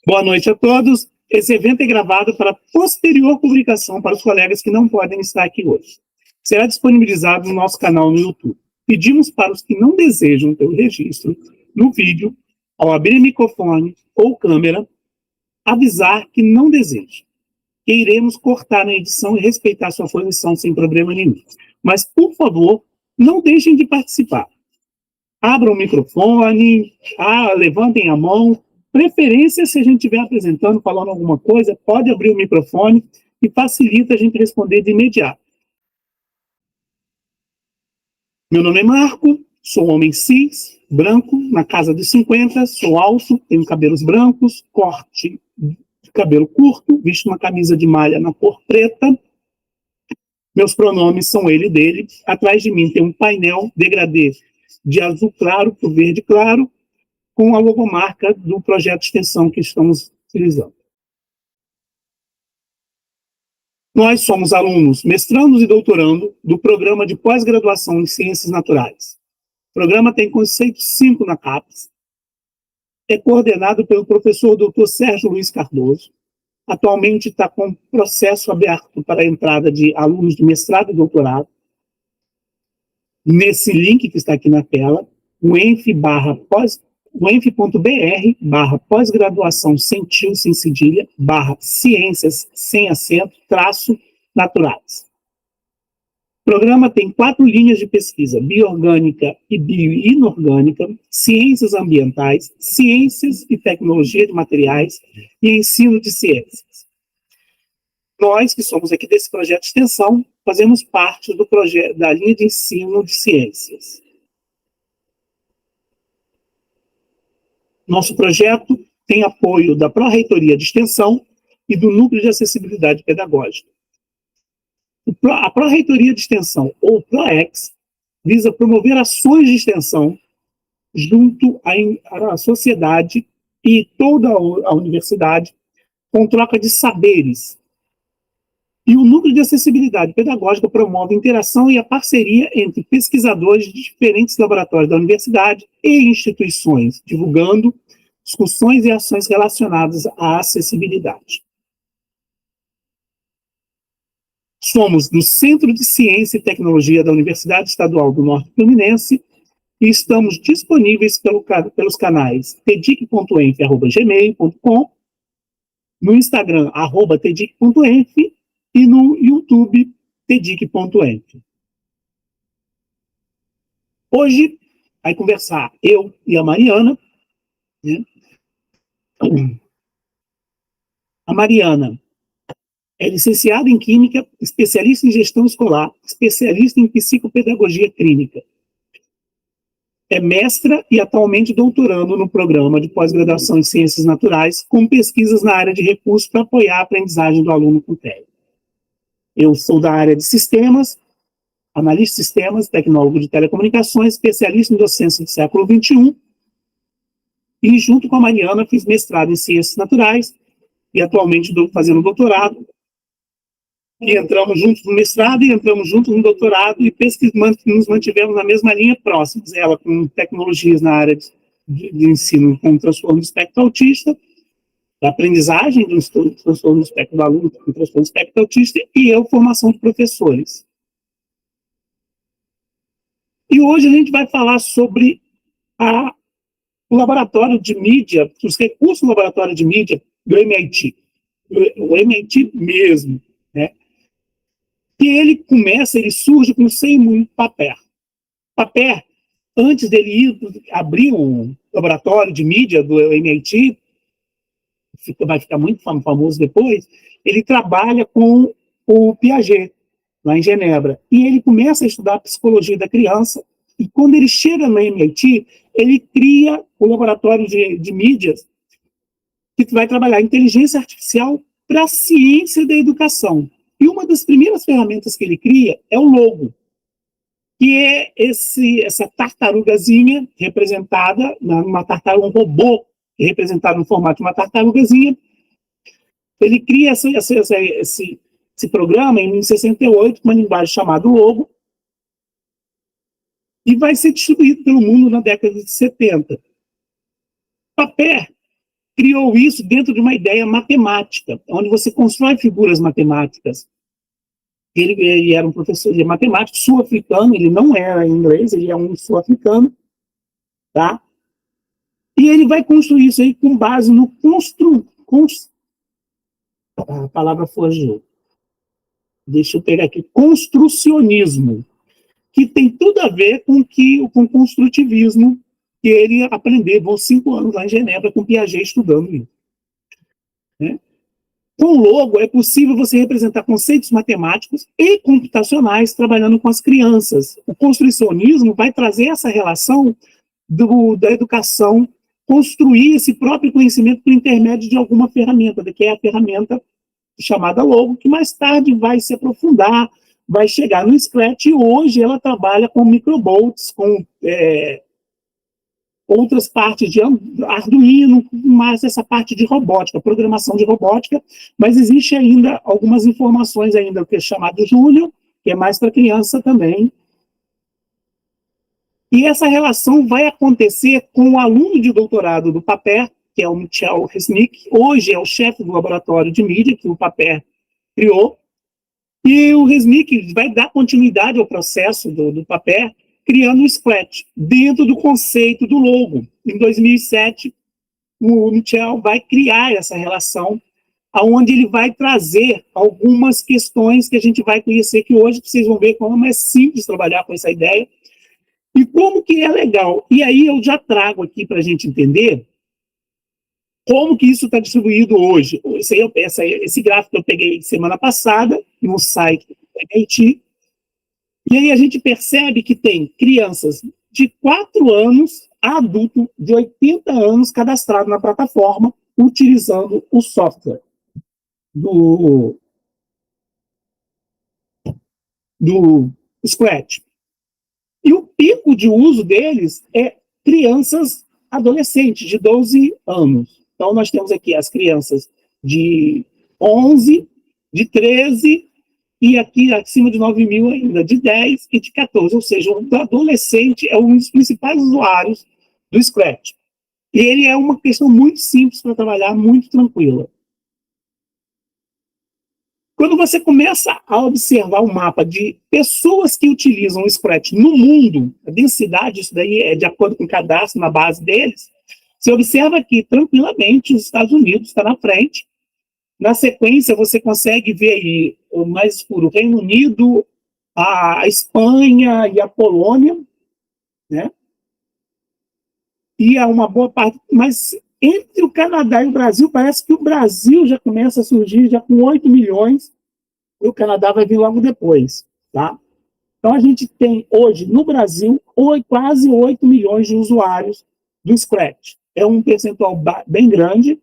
Boa noite a todos. Esse evento é gravado para posterior publicação para os colegas que não podem estar aqui hoje. Será disponibilizado no nosso canal no YouTube. Pedimos para os que não desejam ter o registro no vídeo, ao abrir microfone ou câmera, avisar que não deseja, que iremos cortar na edição e respeitar sua posição sem problema nenhum. Mas, por favor, não deixem de participar. Abram o microfone, levantem a mão. Preferência, se a gente estiver apresentando, falando alguma coisa, pode abrir o microfone e facilita a gente responder de imediato. Meu nome é Marco, sou homem cis, branco, na casa dos 50, sou alto, tenho cabelos brancos, corte de cabelo curto, visto uma camisa de malha na cor preta. Meus pronomes são ele e dele. Atrás de mim tem um painel degradê de azul claro para o verde claro, com a logomarca do projeto de extensão que estamos utilizando. Nós somos alunos, mestrandos e doutorando do programa de pós-graduação em Ciências Naturais. O programa tem conceito 5 na CAPES. É coordenado pelo professor Dr. Sérgio Luiz Cardoso. Atualmente está com processo aberto para a entrada de alunos de mestrado e doutorado. Nesse link que está aqui na tela, o enf.br/pós-graduação sem tio, sem cedilha, /ciências, sem acento, _naturais. O programa tem 4 linhas de pesquisa: bioorgânica e bioinorgânica, ciências ambientais, ciências e tecnologia de materiais e ensino de ciências. Nós, que somos aqui desse projeto de extensão, fazemos parte do projeto da linha de ensino de ciências. Nosso projeto tem apoio da Pró-Reitoria de Extensão e do Núcleo de Acessibilidade Pedagógica. A Pró-Reitoria de Extensão, ou PROEX, visa promover ações de extensão junto à sociedade e toda a universidade, com troca de saberes. E o Núcleo de Acessibilidade Pedagógica promove a interação e a parceria entre pesquisadores de diferentes laboratórios da universidade e instituições, divulgando discussões e ações relacionadas à acessibilidade. Somos do Centro de Ciência e Tecnologia da Universidade Estadual do Norte Fluminense e estamos disponíveis pelos canais tedic.enf@gmail.com, no Instagram, @tedic.enf, e no YouTube, tedic.enf. Hoje, vai conversar eu e a Mariana, né? A Mariana é licenciada em Química, especialista em Gestão Escolar, especialista em Psicopedagogia Clínica. É mestra e atualmente doutorando no programa de pós-graduação em Ciências Naturais, com pesquisas na área de recursos para apoiar a aprendizagem do aluno com TEA. Eu sou da área de sistemas, analista de sistemas, tecnólogo de telecomunicações, especialista em docência do século XXI, e junto com a Mariana fiz mestrado em Ciências Naturais, e atualmente estou fazendo doutorado, e entramos juntos no mestrado, e entramos juntos no doutorado, e nos mantivemos na mesma linha próximos, ela com tecnologias na área de ensino com transtorno do espectro autista, da aprendizagem do transtorno do espectro do aluno com transtorno do espectro autista, e eu, formação de professores. E hoje a gente vai falar sobre o laboratório de mídia, os recursos do laboratório de mídia do MIT, o MIT mesmo, né? E ele surge com o Seymour Papert. Papert, antes dele abrir um laboratório de mídia do MIT, vai ficar muito famoso depois, ele trabalha com o Piaget, lá em Genebra, e ele começa a estudar a psicologia da criança, e quando ele chega no MIT, ele cria o laboratório de mídias, que vai trabalhar inteligência artificial para a ciência da educação. E uma das primeiras ferramentas que ele cria é o logo, que é essa tartarugazinha representada, um robô representado no formato de uma tartarugazinha. Ele cria esse programa em 1968, com uma linguagem chamada Logo, e vai ser distribuído pelo mundo na década de 70. Papert criou isso dentro de uma ideia matemática, onde você constrói figuras matemáticas. Ele era um professor de matemática sul-africano, ele não era inglês, ele é um sul-africano, tá? E ele vai construir isso aí com base no a palavra fugiu. Deixa eu pegar aqui. Construcionismo, que tem tudo a ver com o construtivismo que ele aprendeu 5 anos lá em Genebra com Piaget estudando isso. Né? Com o logo, é possível você representar conceitos matemáticos e computacionais trabalhando com as crianças. O construcionismo vai trazer essa relação da educação, construir esse próprio conhecimento por intermédio de alguma ferramenta, que é a ferramenta chamada logo, que mais tarde vai se aprofundar, vai chegar no Scratch, e hoje ela trabalha com microbolts, com outras partes de Arduino, mais essa parte de robótica, programação de robótica, mas existe ainda algumas informações ainda, o que é chamado Júnior, que é mais para criança também. E essa relação vai acontecer com o aluno de doutorado do Paper, que é o Michel Resnick, hoje é o chefe do laboratório de mídia que o Paper criou, e o Resnick vai dar continuidade ao processo do Paper, criando o Scratch, dentro do conceito do logo. Em 2007, o Michel vai criar essa relação, onde ele vai trazer algumas questões que a gente vai conhecer, que hoje vocês vão ver como é simples trabalhar com essa ideia, e como que é legal. E aí eu já trago aqui para a gente entender como que isso está distribuído hoje. Esse gráfico eu peguei semana passada, no site do MIT, e aí a gente percebe que tem crianças de 4 anos a adulto de 80 anos cadastrado na plataforma, utilizando o software do Scratch. E o pico de uso deles é crianças adolescentes de 12 anos. Então, nós temos aqui as crianças de 11, de 13, e aqui acima de 9 mil ainda, de 10 e de 14. Ou seja, o adolescente é um dos principais usuários do Scratch. E ele é uma questão muito simples para trabalhar, muito tranquila. Quando você começa a observar o mapa de pessoas que utilizam o Scratch no mundo, a densidade, isso daí é de acordo com o cadastro na base deles, você observa que, tranquilamente, os Estados Unidos está na frente. Na sequência, você consegue ver aí o mais escuro, o Reino Unido, a Espanha e a Polônia, né? E há uma boa parte, mas entre o Canadá e o Brasil, parece que o Brasil já começa a surgir já com 8 milhões, e o Canadá vai vir logo depois, tá? Então, a gente tem hoje, no Brasil, quase 8 milhões de usuários do Scratch. É um percentual bem grande.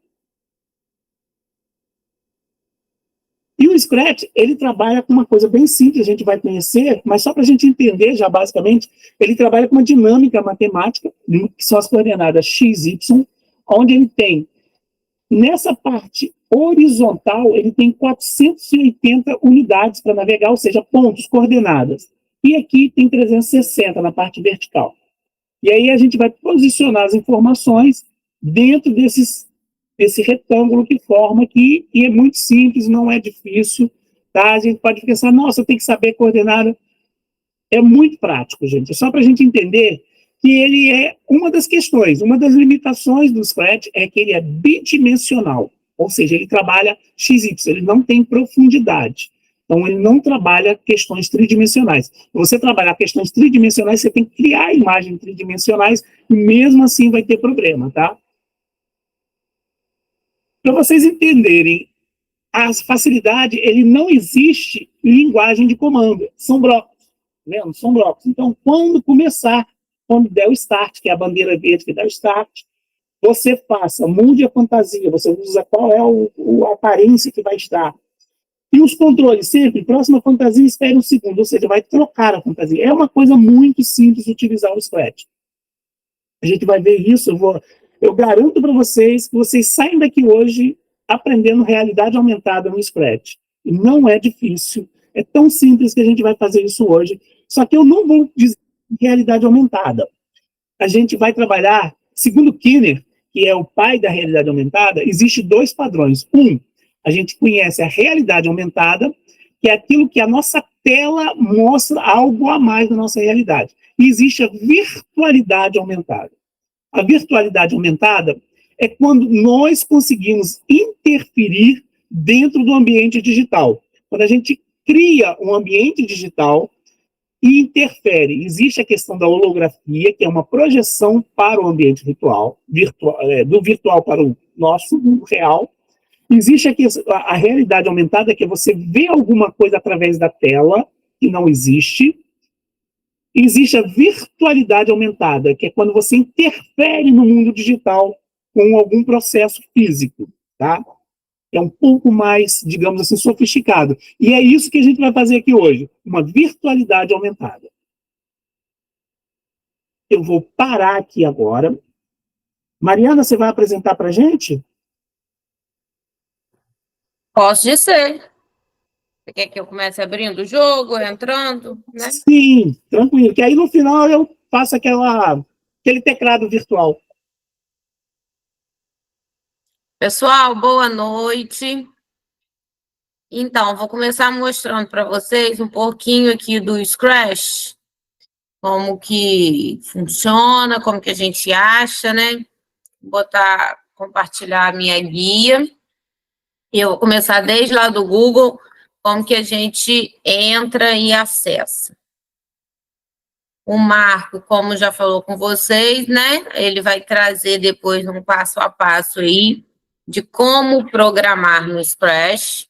E o Scratch, ele trabalha com uma coisa bem simples, a gente vai conhecer, mas só para a gente entender já basicamente, ele trabalha com uma dinâmica matemática, que são as coordenadas x, y, onde ele tem, nessa parte horizontal, ele tem 480 unidades para navegar, ou seja, pontos, coordenadas. E aqui tem 360 na parte vertical. E aí a gente vai posicionar as informações dentro desse retângulo que forma aqui, e é muito simples, não é difícil, tá? A gente pode pensar, nossa, tem que saber coordenada. É muito prático, gente. É só para a gente entender que ele é uma das questões, uma das limitações do Scratch é que ele é bidimensional, ou seja, ele trabalha XY, ele não tem profundidade. Então, ele não trabalha questões tridimensionais. Se você trabalhar questões tridimensionais, você tem que criar imagens tridimensionais, e mesmo assim vai ter problema, tá? Para vocês entenderem, a facilidade, ele não existe em linguagem de comando, são blocos, tá vendo? São blocos. Então, quando der o start, que é a bandeira verde que dá o start, você mude a fantasia, você usa qual é a aparência que vai estar. E os controles sempre, próxima fantasia, espere um segundo, ou seja, vai trocar a fantasia. É uma coisa muito simples utilizar o Scratch. A gente vai ver isso, eu garanto para vocês que vocês saem daqui hoje aprendendo realidade aumentada no Scratch. E não é difícil, é tão simples que a gente vai fazer isso hoje. Só que eu não vou dizer realidade aumentada. A gente vai trabalhar, segundo Kinner, que é o pai da realidade aumentada, existem dois padrões. A gente conhece a realidade aumentada, que é aquilo que a nossa tela mostra algo a mais da nossa realidade. E existe a virtualidade aumentada. A virtualidade aumentada é quando nós conseguimos interferir dentro do ambiente digital. Quando a gente cria um ambiente digital e interfere. Existe a questão da holografia, que é uma projeção para o ambiente virtual, do virtual para o nosso mundo real. Existe a realidade aumentada, que é você ver alguma coisa através da tela, que não existe. Existe a virtualidade aumentada, que é quando você interfere no mundo digital com algum processo físico, tá? É um pouco mais, digamos assim, sofisticado. E é isso que a gente vai fazer aqui hoje, uma virtualidade aumentada. Eu vou parar aqui agora. Mariana, você vai apresentar para a gente? Posso dizer. Você quer que eu comece abrindo o jogo, entrando, né? Sim, tranquilo. Que aí no final eu faço aquele teclado virtual. Pessoal, boa noite. Então, vou começar mostrando para vocês um pouquinho aqui do Scratch, como que funciona, como que a gente acha, né? Vou compartilhar a minha guia. Eu vou começar desde lá do Google, como que a gente entra e acessa. O Marco, como já falou com vocês, né? Ele vai trazer depois um passo a passo aí de como programar no Scratch.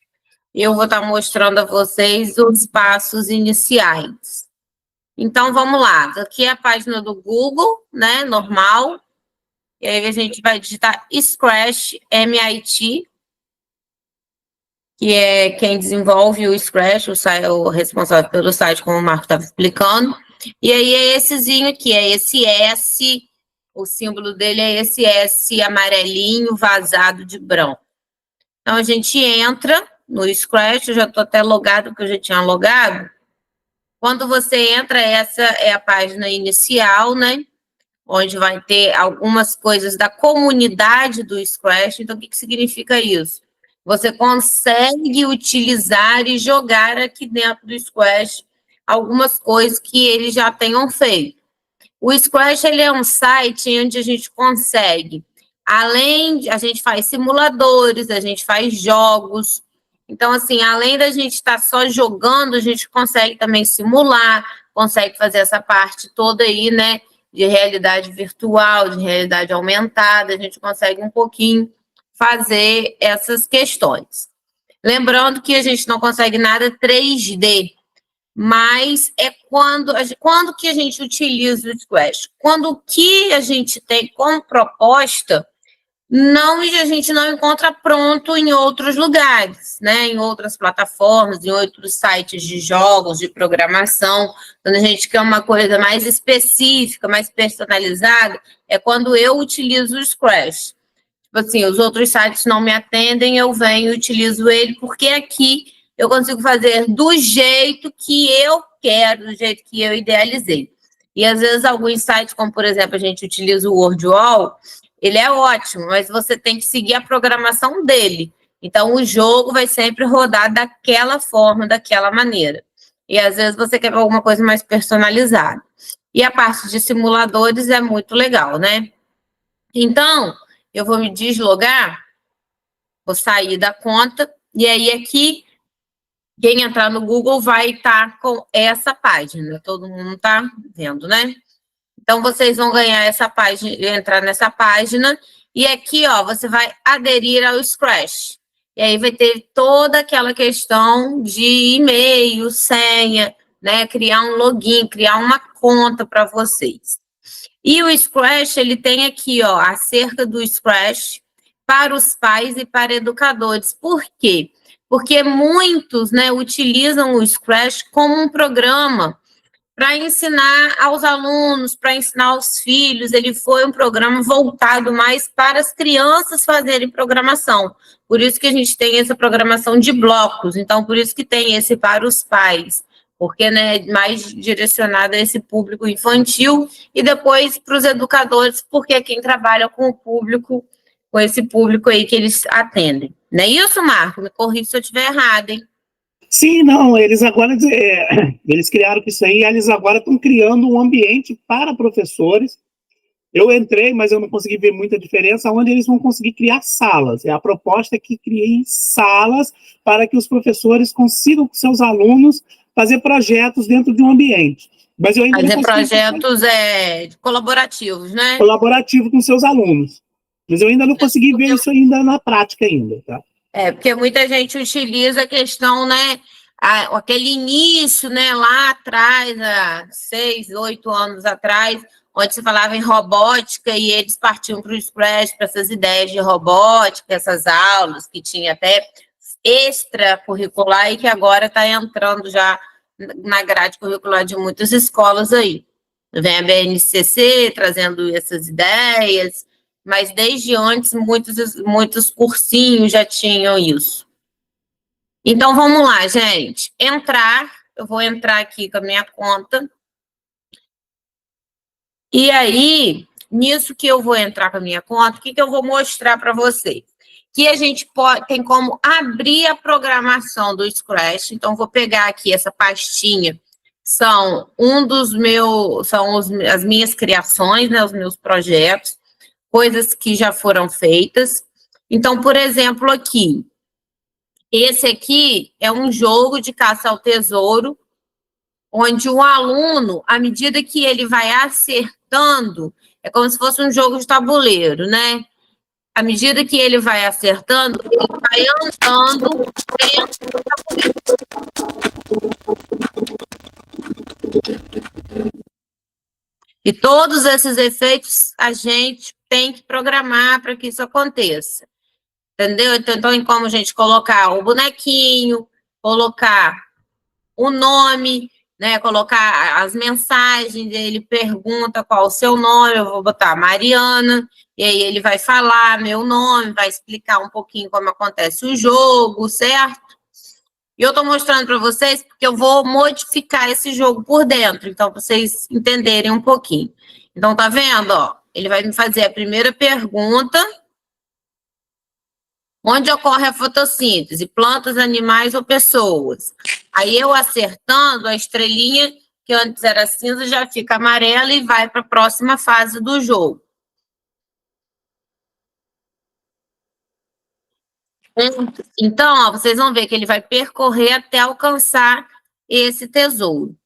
Eu vou estar mostrando a vocês os passos iniciais. Então, vamos lá. Aqui é a página do Google, né? Normal. E aí a gente vai digitar Scratch MIT, que é quem desenvolve o Scratch, o responsável pelo site, como o Marco estava explicando. E aí é essezinho aqui, é esse S, o símbolo dele é esse S amarelinho vazado de branco. Então, a gente entra no Scratch, eu já estou até logado, porque eu já tinha logado. Quando você entra, essa é a página inicial, né? Onde vai ter algumas coisas da comunidade do Scratch. Então, o que significa isso? Você consegue utilizar e jogar aqui dentro do Scratch algumas coisas que eles já tenham feito. O Scratch, ele é um site onde a gente consegue, a gente faz simuladores, a gente faz jogos. Então, assim, além da gente estar só jogando, a gente consegue também simular, consegue fazer essa parte toda aí, né, de realidade virtual, de realidade aumentada, a gente consegue um pouquinho fazer essas questões. Lembrando que a gente não consegue nada 3D, mas é quando que a gente utiliza o Scratch? Quando o que a gente tem como proposta, a gente não encontra pronto em outros lugares, né? Em outras plataformas, em outros sites de jogos, de programação. Quando a gente quer uma coisa mais específica, mais personalizada, é quando eu utilizo o Scratch. Tipo assim, os outros sites não me atendem, eu venho e utilizo ele, porque aqui eu consigo fazer do jeito que eu quero, do jeito que eu idealizei. E às vezes alguns sites, como por exemplo, a gente utiliza o WordWall, ele é ótimo, mas você tem que seguir a programação dele. Então, o jogo vai sempre rodar daquela forma, daquela maneira. E às vezes você quer alguma coisa mais personalizada. E a parte de simuladores é muito legal, né? Então, eu vou me deslogar, vou sair da conta, e aí aqui, quem entrar no Google vai estar com essa página. Todo mundo está vendo, né? Então, vocês vão ganhar essa página, entrar nessa página, e aqui, ó, você vai aderir ao Scratch. E aí vai ter toda aquela questão de e-mail, senha, né? Criar um login, criar uma conta para vocês. E o Scratch, ele tem aqui, ó, acerca do Scratch para os pais e para educadores. Por quê? Porque muitos, né, utilizam o Scratch como um programa para ensinar aos alunos, para ensinar aos filhos. Ele foi um programa voltado mais para as crianças fazerem programação. Por isso que a gente tem essa programação de blocos. Então, por isso que tem esse para os pais. porque, né, mais direcionada a esse público infantil, e depois para os educadores, porque é quem trabalha com o público, com esse público aí que eles atendem. Não é isso, Marco? Me corrija se eu estiver errado, hein? Sim, não, eles agora, eles criaram isso aí, eles agora estão criando um ambiente para professores. Eu entrei, mas eu não consegui ver muita diferença, onde eles vão conseguir criar salas. A proposta é que criem salas para que os professores consigam com seus alunos fazer projetos dentro de um ambiente. Mas eu ainda fazer projetos colaborativos, né? Colaborativo com seus alunos. Mas eu ainda não consegui ver isso ainda na prática ainda, tá? Porque muita gente utiliza a questão, né? Aquele início, né? Lá atrás, há 6, 8 anos atrás, onde se falava em robótica e eles partiam para o Scratch, para essas ideias de robótica, essas aulas que tinha até extracurricular e que agora está entrando já na grade curricular de muitas escolas aí. Vem a BNCC trazendo essas ideias, mas desde antes muitos cursinhos já tinham isso. Então, vamos lá, gente. Eu vou entrar aqui com a minha conta. E aí, nisso que eu vou entrar com a minha conta, o que eu vou mostrar para vocês? Que a gente tem como abrir a programação do Scratch. Então, vou pegar aqui essa pastinha. São as minhas criações, né, os meus projetos, coisas que já foram feitas. Então, por exemplo, aqui, esse aqui é um jogo de caça ao tesouro, onde o aluno, à medida que ele vai acertando, é como se fosse um jogo de tabuleiro, né? À medida que ele vai acertando, ele vai andando dentro do tabuleiro. E todos esses efeitos a gente tem que programar para que isso aconteça. Entendeu? Então, tem como a gente colocar o bonequinho, colocar o nome, né? Colocar as mensagens, ele pergunta qual o seu nome, eu vou botar Mariana, e aí ele vai falar meu nome, vai explicar um pouquinho como acontece o jogo, certo? E eu estou mostrando para vocês porque eu vou modificar esse jogo por dentro, então para vocês entenderem um pouquinho. Então, tá vendo? Ó, ele vai me fazer a primeira pergunta. Onde ocorre a fotossíntese? Plantas, animais ou pessoas? Aí eu acertando, a estrelinha, que antes era cinza, já fica amarela e vai para a próxima fase do jogo. Então, ó, vocês vão ver que ele vai percorrer até alcançar esse tesouro.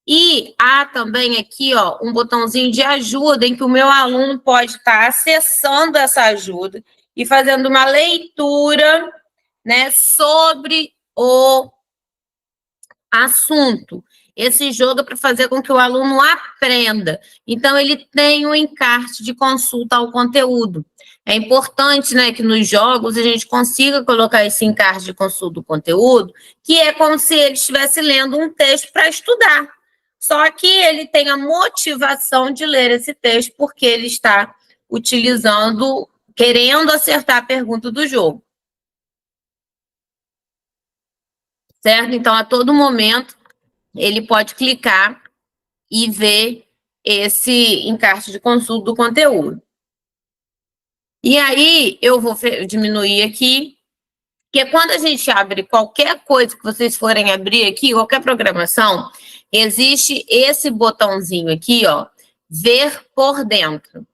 E há também aqui, ó, um botãozinho de ajuda em que o meu aluno pode estar acessando essa ajuda e fazendo uma leitura, né, sobre o assunto. Esse jogo é para fazer com que o aluno aprenda. Então, ele tem um encarte de consulta ao conteúdo. É importante, né, que nos jogos a gente consiga colocar esse encarte de consulta do conteúdo, que é como se ele estivesse lendo um texto para estudar. Só que ele tem a motivação de ler esse texto porque ele está utilizando, querendo acertar a pergunta do jogo. Certo? Então, a todo momento, ele pode clicar e ver esse encarte de consulta do conteúdo. E aí, eu vou diminuir aqui, porque quando a gente abre qualquer coisa que vocês forem abrir aqui, qualquer programação, existe esse botãozinho aqui, ó, ver por dentro.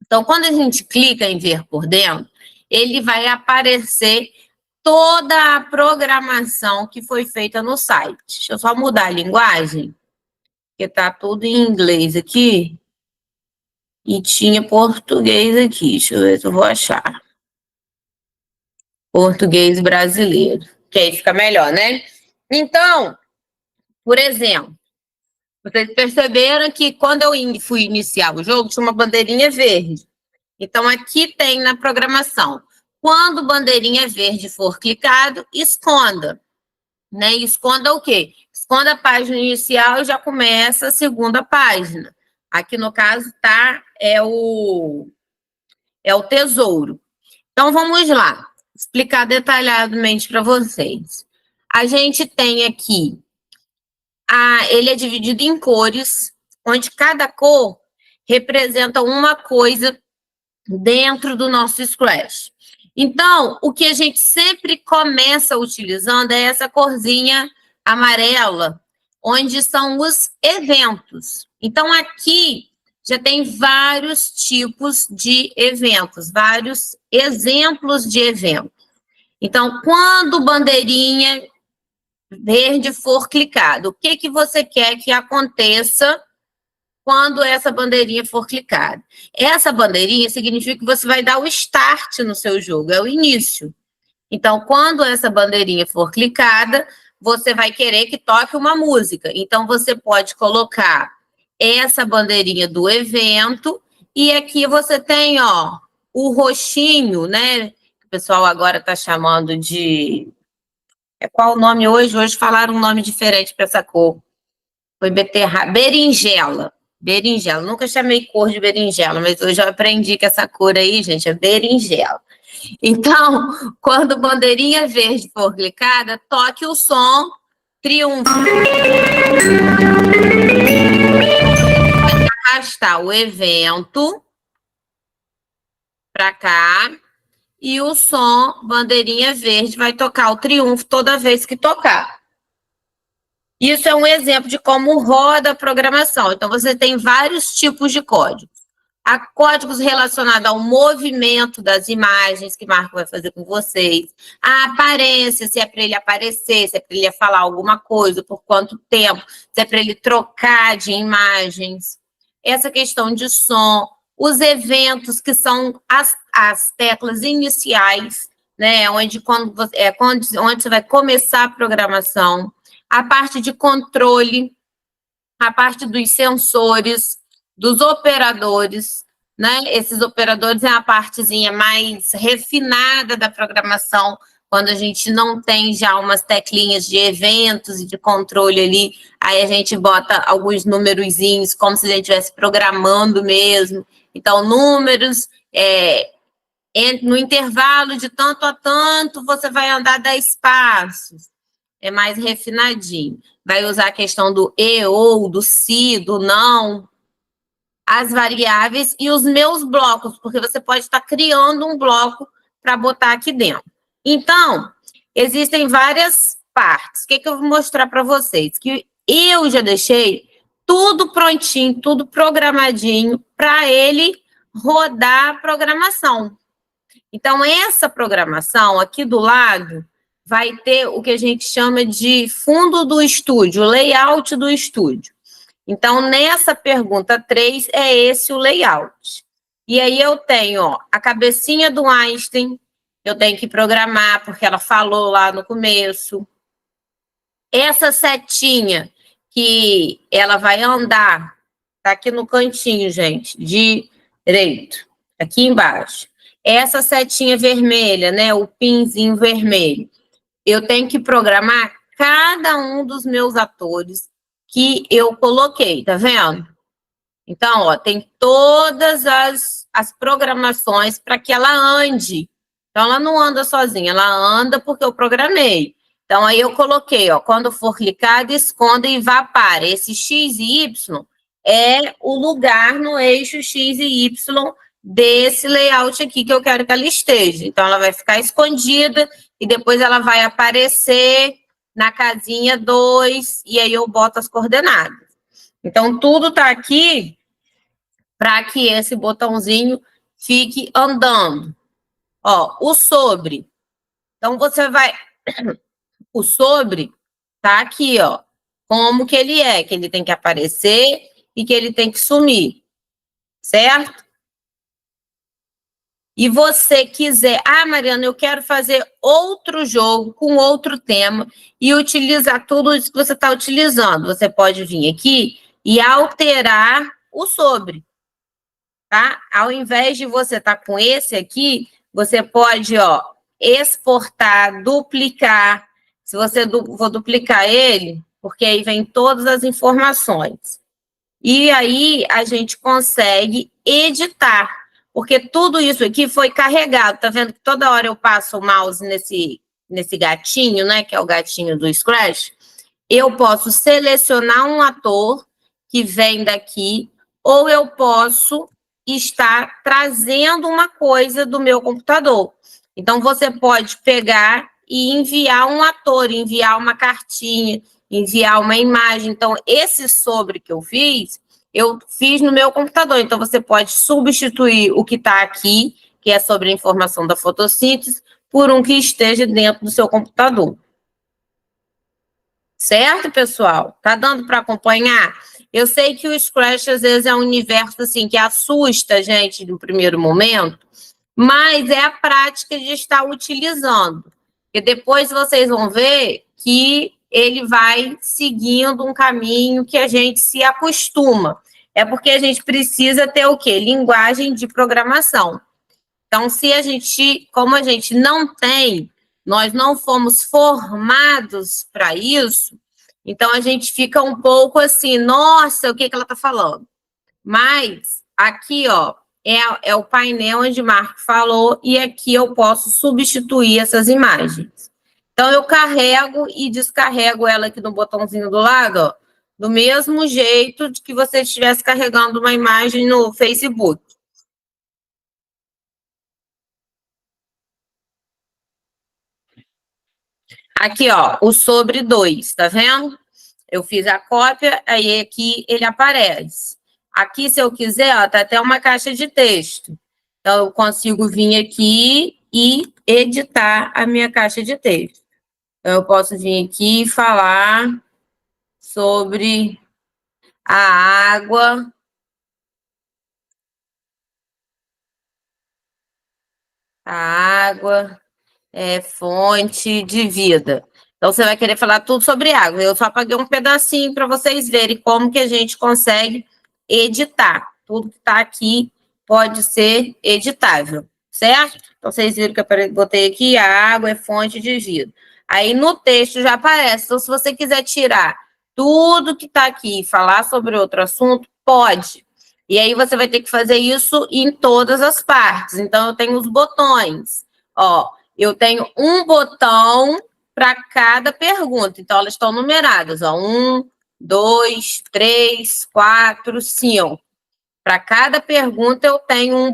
Então, quando a gente clica em ver por dentro, ele vai aparecer toda a programação que foi feita no site. Deixa eu só mudar a linguagem, porque está tudo em inglês aqui. E tinha português aqui. Deixa eu ver se eu vou achar. Português brasileiro. Que aí fica melhor, né? Então, por exemplo, vocês perceberam que quando eu fui iniciar o jogo, tinha uma bandeirinha verde. Então, aqui tem na programação. Quando bandeirinha verde for clicado, esconda. Né? Esconda o quê? Esconda a página inicial e já começa a segunda página. Aqui, no caso, tá, é o tesouro. Então, vamos lá. Explicar detalhadamente para vocês. A gente tem aqui ele é dividido em cores, onde cada cor representa uma coisa dentro do nosso Scratch. Então, o que a gente sempre começa utilizando é essa corzinha amarela, onde são os eventos. Então, aqui já tem vários tipos de eventos, vários exemplos de eventos. Então, quando bandeirinha verde for clicado, o que você quer que aconteça quando essa bandeirinha for clicada? Essa bandeirinha significa que você vai dar o start no seu jogo, é o início. Então, quando essa bandeirinha for clicada, você vai querer que toque uma música. Então, você pode colocar essa bandeirinha do evento e aqui você tem, ó, o roxinho, né? Que o pessoal agora está chamando de... Qual o nome hoje? Hoje falaram um nome diferente para essa cor. Foi berinjela. Berinjela. Nunca chamei cor de berinjela, mas hoje eu aprendi que essa cor aí, gente, é berinjela. Então, quando bandeirinha verde for clicada, toque o som triunfo. Vai arrastar o evento para cá e o som bandeirinha verde vai tocar o triunfo toda vez que tocar. Isso é um exemplo de como roda a programação. Então, você tem vários tipos de códigos. Há códigos relacionados ao movimento das imagens que o Marco vai fazer com vocês. A aparência, se é para ele aparecer, se é para ele falar alguma coisa, por quanto tempo, se é para ele trocar de imagens. Essa questão de som. Os eventos, que são as teclas iniciais, né? Onde você vai começar a programação. A parte de controle, a parte dos sensores, dos operadores, né? Esses operadores é a partezinha mais refinada da programação, quando a gente não tem já umas teclinhas de eventos e de controle ali, aí a gente bota alguns numerozinhos, como se a gente estivesse programando mesmo. Então, números, no intervalo de tanto a tanto, você vai andar 10 passos. É mais refinadinho. Vai usar a questão do e, ou, do se, do não, as variáveis e os meus blocos, porque você pode estar criando um bloco para botar aqui dentro. Então, existem várias partes. O que eu vou mostrar para vocês? Que eu já deixei tudo prontinho, tudo programadinho para ele rodar a programação. Então, essa programação aqui do lado vai ter o que a gente chama de fundo do estúdio, layout do estúdio. Então, nessa pergunta 3, é esse o layout. E aí eu tenho, ó, a cabecinha do Einstein, eu tenho que programar, porque ela falou lá no começo. Essa setinha, que ela vai andar, tá aqui no cantinho, gente, direito, aqui embaixo. Essa setinha vermelha, né, o pinzinho vermelho. Eu tenho que programar cada um dos meus atores que eu coloquei, tá vendo? Então, ó, tem todas as programações para que ela ande. Então, ela não anda sozinha, ela anda porque eu programei. Então, aí eu coloquei, ó, quando for clicado, esconda e vá para. Esse X e Y é o lugar no eixo X e Y desse layout aqui que eu quero que ela esteja. Então, ela vai ficar escondida e depois ela vai aparecer na casinha 2 e aí eu boto as coordenadas. Então, tudo está aqui para que esse botãozinho fique andando. Ó, o sobre. Então, você vai... O sobre tá aqui, ó. Como que ele tem que aparecer e que ele tem que sumir. Certo? E você quiser... Ah, Mariana, eu quero fazer outro jogo com outro tema e utilizar tudo isso que você está utilizando. Você pode vir aqui e alterar o sobre. Tá? Ao invés de você estar com esse aqui, você pode, ó, exportar, duplicar. Se você for duplicar ele, porque aí vem todas as informações. E aí a gente consegue editar, porque tudo isso aqui foi carregado. Tá vendo que toda hora eu passo o mouse nesse gatinho, né, que é o gatinho do Scratch? eu posso selecionar um ator que vem daqui, ou eu posso estar trazendo uma coisa do meu computador. Então, você pode pegar e enviar um ator, enviar uma cartinha, enviar uma imagem. Então, esse sobre que eu fiz no meu computador. Então, você pode substituir o que está aqui, que é sobre a informação da fotossíntese, por um que esteja dentro do seu computador. Certo, pessoal? Tá dando para acompanhar? Eu sei que o Scratch, às vezes, é um universo assim, que assusta a gente no primeiro momento, mas é a prática de estar utilizando. E depois vocês vão ver que ele vai seguindo um caminho que a gente se acostuma. É porque a gente precisa ter o quê? Linguagem de programação. Então, como a gente não tem, nós não fomos formados para isso, então a gente fica um pouco assim, nossa, o que ela está falando? Mas aqui, ó, é o painel onde o Marco falou, e aqui eu posso substituir essas imagens. Então, eu carrego e descarrego ela aqui no botãozinho do lado, ó, do mesmo jeito de que você estivesse carregando uma imagem no Facebook. Aqui, ó, o sobre 2, tá vendo? Eu fiz a cópia, aí aqui ele aparece. Aqui, se eu quiser, ó, tá até uma caixa de texto. Então, eu consigo vir aqui e editar a minha caixa de texto. Então, eu posso vir aqui e falar sobre a água. A água é fonte de vida. Então, você vai querer falar tudo sobre água. Eu só apaguei um pedacinho para vocês verem como que a gente consegue editar. Tudo que está aqui pode ser editável, certo? Então, vocês viram que eu botei aqui, a água é fonte de vida. Aí, no texto já aparece. Então, se você quiser tirar tudo que está aqui e falar sobre outro assunto, pode. E aí, você vai ter que fazer isso em todas as partes. Então, eu tenho os botões. Ó, eu tenho um botão para cada pergunta. Então, elas estão numeradas. Ó, 1, 2, 3, 4, 5. Para cada pergunta, eu tenho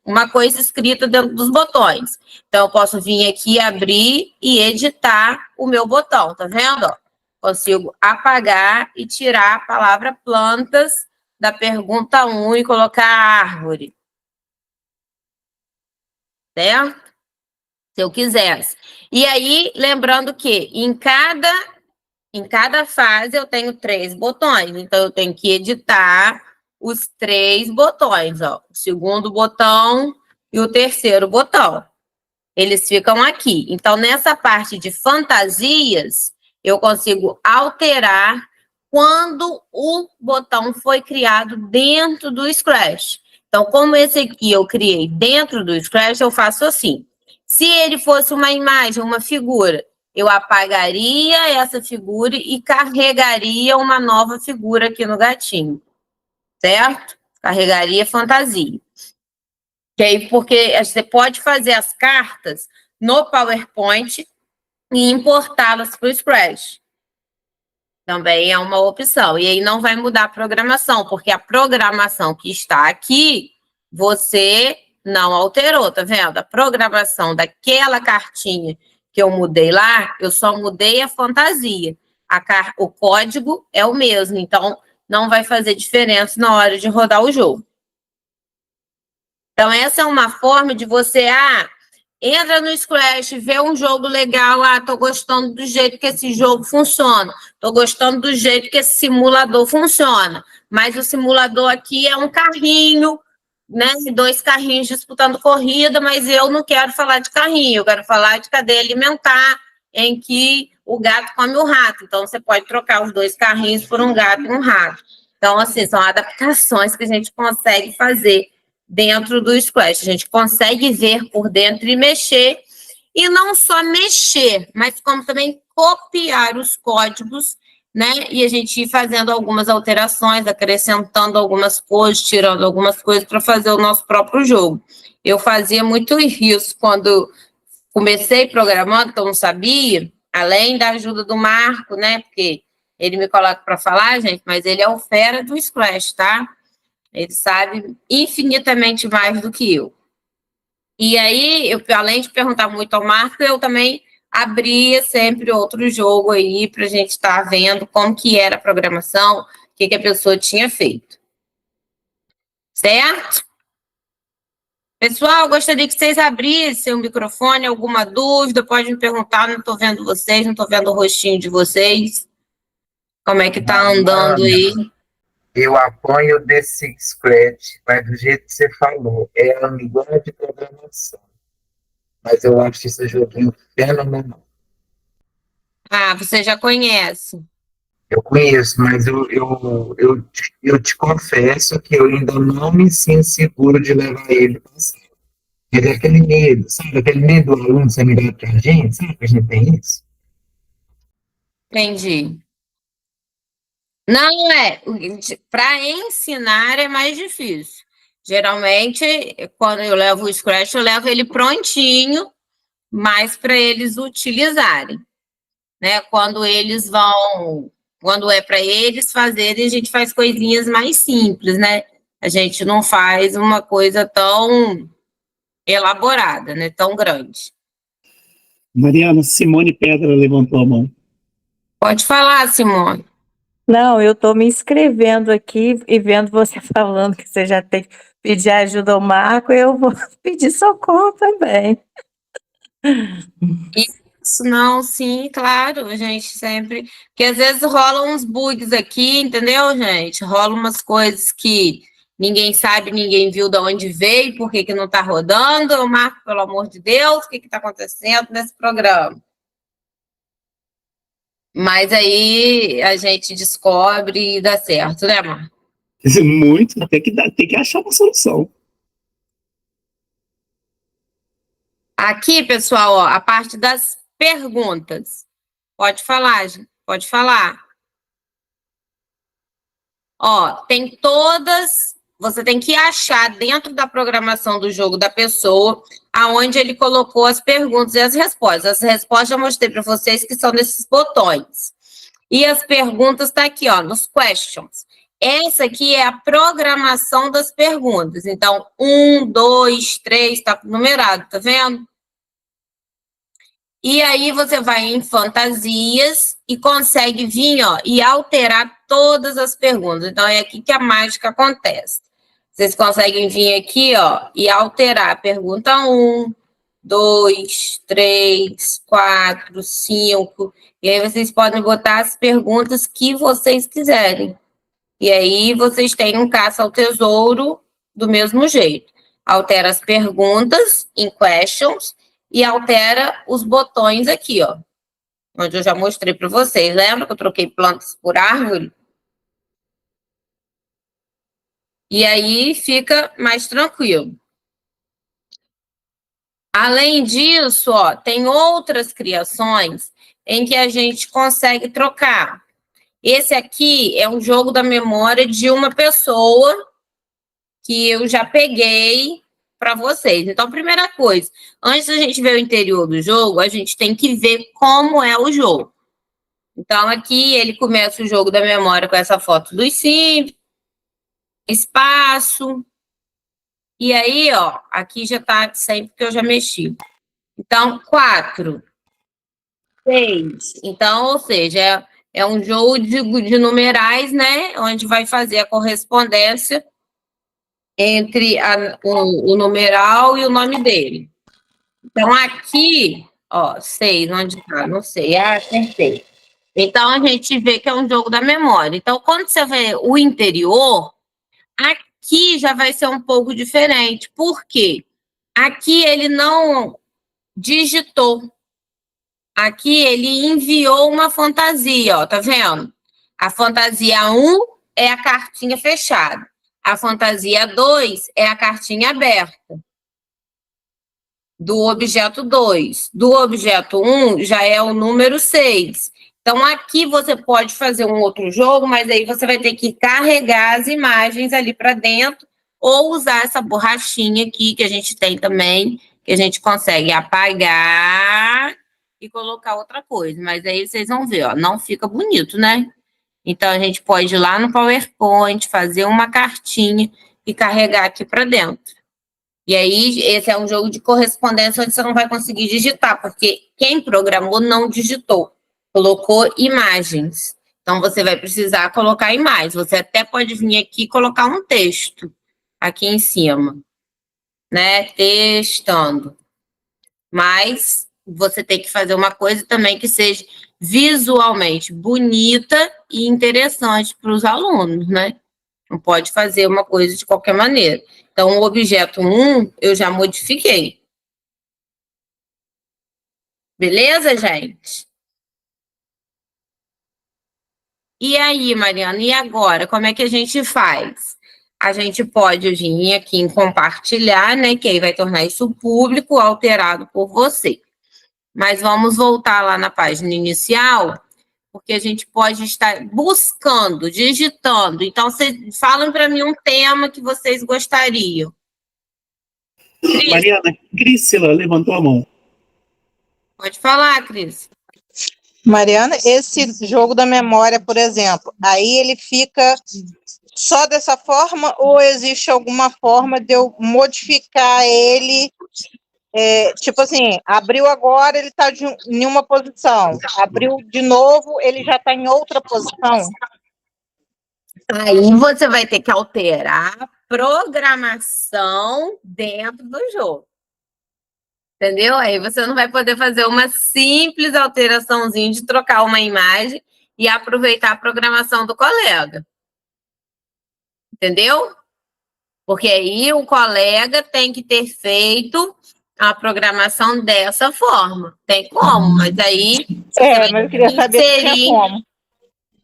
uma coisa escrita dentro dos botões. Então, eu posso vir aqui, abrir e editar o meu botão. Tá vendo? Ó, consigo apagar e tirar a palavra plantas da pergunta 1 e colocar árvore. Certo? Se eu quisesse. E aí, lembrando que em cada fase eu tenho 3 botões. Então, eu tenho que editar os 3 botões, ó. O segundo botão e o terceiro botão. Eles ficam aqui. Então, nessa parte de fantasias, eu consigo alterar quando o botão foi criado dentro do Scratch. Então, como esse aqui eu criei dentro do Scratch, eu faço assim. Se ele fosse uma imagem, uma figura, eu apagaria essa figura e carregaria uma nova figura aqui no gatinho, certo? Carregaria fantasia. Porque você pode fazer as cartas no PowerPoint e importá-las para o Scratch. Também é uma opção. E aí não vai mudar a programação, porque a programação que está aqui, você não alterou, tá vendo? A programação daquela cartinha que eu mudei lá, eu só mudei a fantasia. O código é o mesmo, então não vai fazer diferença na hora de rodar o jogo. Então, essa é uma forma de você, entra no Scratch, vê um jogo legal, tô gostando do jeito que esse jogo funciona, tô gostando do jeito que esse simulador funciona, mas o simulador aqui é um carrinho, né, 2 carrinhos disputando corrida, mas eu não quero falar de carrinho, eu quero falar de cadeia alimentar, em que o gato come o rato, então você pode trocar os 2 carrinhos por um gato e um rato. Então, assim, são adaptações que a gente consegue fazer dentro do Scratch. A gente consegue ver por dentro e mexer, e não só mexer, mas como também copiar os códigos, né? E a gente ir fazendo algumas alterações, acrescentando algumas coisas, tirando algumas coisas para fazer o nosso próprio jogo. Eu fazia muito isso quando comecei programando, então não sabia, além da ajuda do Marco, né? Porque ele me coloca para falar, gente, mas ele é o fera do Scratch, tá? Ele sabe infinitamente mais do que eu. E aí, além de perguntar muito ao Marco, eu também abria sempre outro jogo aí para a gente estar vendo como que era a programação, o que a pessoa tinha feito. Certo? Pessoal, gostaria que vocês abrissem o microfone, alguma dúvida, pode me perguntar, não estou vendo vocês, não estou vendo o rostinho de vocês. Como é que tá andando aí? Eu apoio desse Scratch, mas do jeito que você falou, é a linguagem de programação. Mas eu acho esse joguinho fenomenal. Ah, você já conhece. Eu conheço, mas eu te confesso que eu ainda não me sinto seguro de levar ele para cima. Ele é aquele medo, sabe? Aquele medo do aluno ser melhor que a gente, sabe que a gente tem isso? Entendi. Não é, para ensinar é mais difícil. Geralmente, quando eu levo o Scratch, eu levo ele prontinho, mas para eles utilizarem, né? Quando é para eles fazerem, a gente faz coisinhas mais simples, né? A gente não faz uma coisa tão elaborada, né? Tão grande. Mariana, Simone Pedra levantou a mão. Pode falar, Simone. Não, eu estou me inscrevendo aqui e vendo você falando que você já tem que pedir ajuda ao Marco, eu vou pedir socorro também. Isso, não, sim, claro, a gente sempre... Porque às vezes rolam uns bugs aqui, entendeu, gente? Rolam umas coisas que ninguém sabe, ninguém viu de onde veio, por que não está rodando. Eu marco, pelo amor de Deus, o que está acontecendo nesse programa. Mas aí a gente descobre e dá certo, né, Marco? Muito, tem que achar uma solução. Aqui, pessoal, ó, a parte das perguntas. Pode falar, gente, pode falar. Ó, tem todas... Você tem que achar dentro da programação do jogo da pessoa aonde ele colocou as perguntas e as respostas. As respostas eu mostrei para vocês que são nesses botões. E as perguntas tá aqui, ó, nos questions. Essa aqui é a programação das perguntas. Então, 1, 2, 3, tá numerado, tá vendo? E aí você vai em fantasias e consegue vir, ó, e alterar todas as perguntas. Então, é aqui que a mágica acontece. Vocês conseguem vir aqui, ó, e alterar a pergunta 1, 2, 3, 4, 5. E aí vocês podem botar as perguntas que vocês quiserem. E aí vocês têm um caça ao tesouro do mesmo jeito. Altera as perguntas em questions e altera os botões aqui, ó. Onde eu já mostrei para vocês. Lembra que eu troquei plantas por árvore? E aí fica mais tranquilo. Além disso, ó, tem outras criações em que a gente consegue trocar. Esse aqui é um jogo da memória de uma pessoa que eu já peguei para vocês. Então, primeira coisa, antes da gente ver o interior do jogo, a gente tem que ver como é o jogo. Então, aqui ele começa o jogo da memória com essa foto dos simples, espaço. E aí, ó, aqui já tá sempre que eu já mexi. Então, 4, 6. Então, ou seja, é um jogo de numerais, né? Onde vai fazer a correspondência entre o numeral e o nome dele. Então, aqui, ó, 6, onde tá? Não sei. Ah, acertei. Então, a gente vê que é um jogo da memória. Então, quando você vê o interior, aqui já vai ser um pouco diferente. Por quê? Aqui ele não digitou. Aqui ele enviou uma fantasia, ó, tá vendo? A fantasia 1 é a cartinha fechada. A fantasia 2 é a cartinha aberta. Do objeto 2. Do objeto 1 já é o número 6. Então, aqui você pode fazer um outro jogo, mas aí você vai ter que carregar as imagens ali para dentro ou usar essa borrachinha aqui que a gente tem também, que a gente consegue apagar e colocar outra coisa. Mas aí vocês vão ver, ó, não fica bonito, né? Então, a gente pode ir lá no PowerPoint, fazer uma cartinha e carregar aqui para dentro. E aí, esse é um jogo de correspondência onde você não vai conseguir digitar, porque quem programou não digitou, colocou imagens. Então, você vai precisar colocar imagens. Você até pode vir aqui e colocar um texto aqui em cima, né? Textando. Mas você tem que fazer uma coisa também que seja visualmente bonita e interessante para os alunos, né? Não pode fazer uma coisa de qualquer maneira. Então, o objeto 1 eu já modifiquei. Beleza, gente? E aí, Mariana, e agora? Como é que a gente faz? A gente pode vir aqui em compartilhar, né? Que aí vai tornar isso público, alterado por você. Mas vamos voltar lá na página inicial, porque a gente pode estar buscando, digitando. Então, vocês falam para mim um tema que vocês gostariam. Cris, Mariana, Crícila levantou a mão. pode falar, Cris. Mariana, esse jogo da memória, por exemplo, aí ele fica só dessa forma ou existe alguma forma de eu modificar ele? Tipo assim, abriu agora, ele está em uma posição. Abriu de novo, ele já está em outra posição. Aí você vai ter que alterar a programação dentro do jogo. Entendeu? Aí você não vai poder fazer uma simples alteraçãozinha de trocar uma imagem e aproveitar a programação do colega. Entendeu? Porque aí o colega tem que ter feito a programação dessa forma. Tem como, mas aí Mas eu queria saber se tinha como.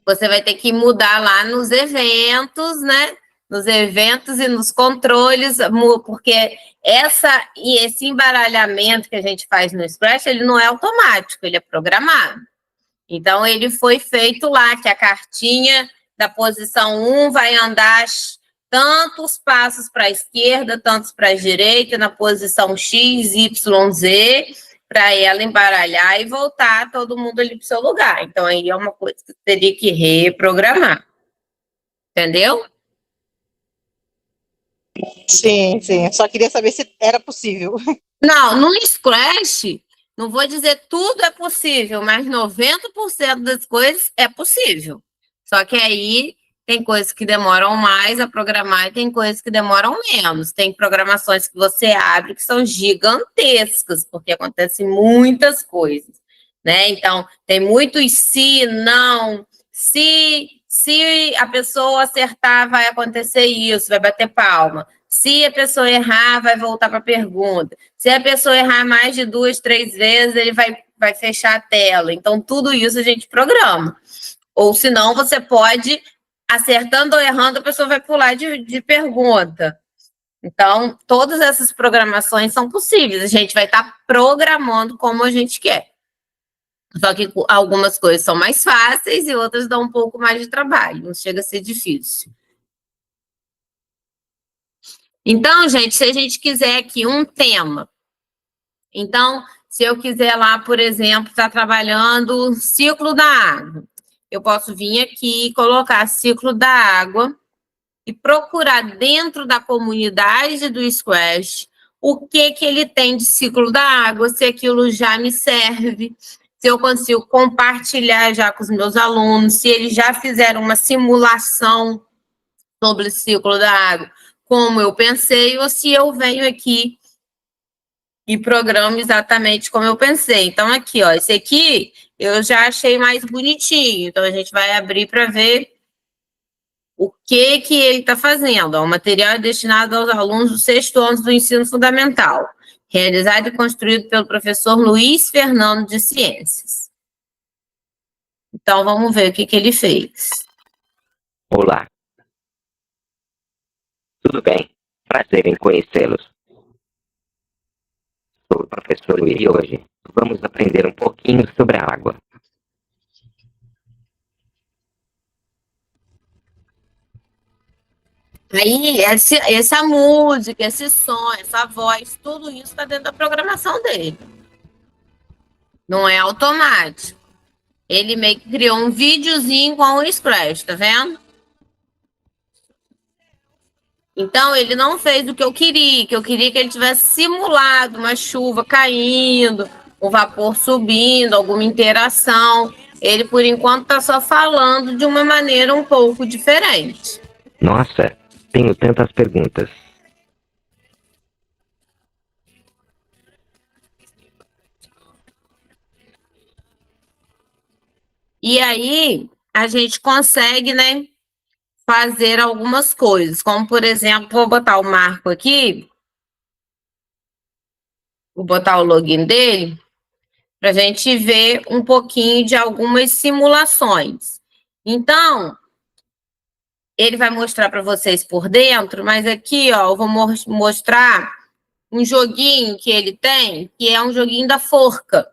você vai ter que mudar lá nos eventos, né? Nos eventos e nos controles, porque esse embaralhamento que a gente faz no Scratch, ele não é automático, ele é programado. Então, ele foi feito lá, que a cartinha da posição 1 vai andar tantos passos para a esquerda, tantos para a direita, na posição X, Y, Z, para ela embaralhar e voltar todo mundo ali para o seu lugar. Então, aí é uma coisa que você teria que reprogramar. Entendeu? Sim, sim. Só queria saber se era possível. Não, no Scratch, não vou dizer tudo é possível, mas 90% das coisas é possível. Só que aí tem coisas que demoram mais a programar e tem coisas que demoram menos. Tem programações que você abre que são gigantescas, porque acontecem muitas coisas, né? Então, tem muitos se, não, se a pessoa acertar, vai acontecer isso, vai bater palma. Se a pessoa errar, vai voltar para a pergunta. Se a pessoa errar mais de 2, 3 vezes, ele vai fechar a tela. Então, tudo isso a gente programa. Ou senão, você pode, acertando ou errando, a pessoa vai pular de pergunta. Então, todas essas programações são possíveis. A gente vai estar programando como a gente quer. Só que algumas coisas são mais fáceis e outras dão um pouco mais de trabalho. Não chega a ser difícil. Então, gente, se a gente quiser aqui um tema, então, se eu quiser lá, por exemplo, estar trabalhando ciclo da água, eu posso vir aqui e colocar ciclo da água e procurar dentro da comunidade do Scratch o que ele tem de ciclo da água, se aquilo já me serve, se eu consigo compartilhar já com os meus alunos, se eles já fizeram uma simulação sobre o ciclo da água, como eu pensei, ou se eu venho aqui e programo exatamente como eu pensei. Então, aqui, ó, esse aqui eu já achei mais bonitinho. Então, a gente vai abrir para ver o que ele está fazendo. O material é destinado aos alunos do 6º ano do ensino fundamental, realizado e construído pelo professor Luiz Fernando de Ciências. Então, vamos ver o que ele fez. Olá. Tudo bem? Prazer em conhecê-los. Sou o professor Luiz e hoje vamos aprender um pouquinho sobre a água. Aí, essa música, esse som, essa voz, tudo isso está dentro da programação dele. Não é automático. Ele meio que criou um videozinho com o Scratch, tá vendo? Então, ele não fez o que eu queria que ele tivesse simulado uma chuva caindo, o vapor subindo, alguma interação. Ele, por enquanto, está só falando de uma maneira um pouco diferente. Nossa, tenho tantas perguntas. E aí, a gente consegue, né, fazer algumas coisas, como, por exemplo, vou botar o Marco aqui, vou botar o login dele, para a gente ver um pouquinho de algumas simulações. Então, ele vai mostrar para vocês por dentro, mas aqui, ó, eu vou mostrar um joguinho que ele tem, que é um joguinho da forca,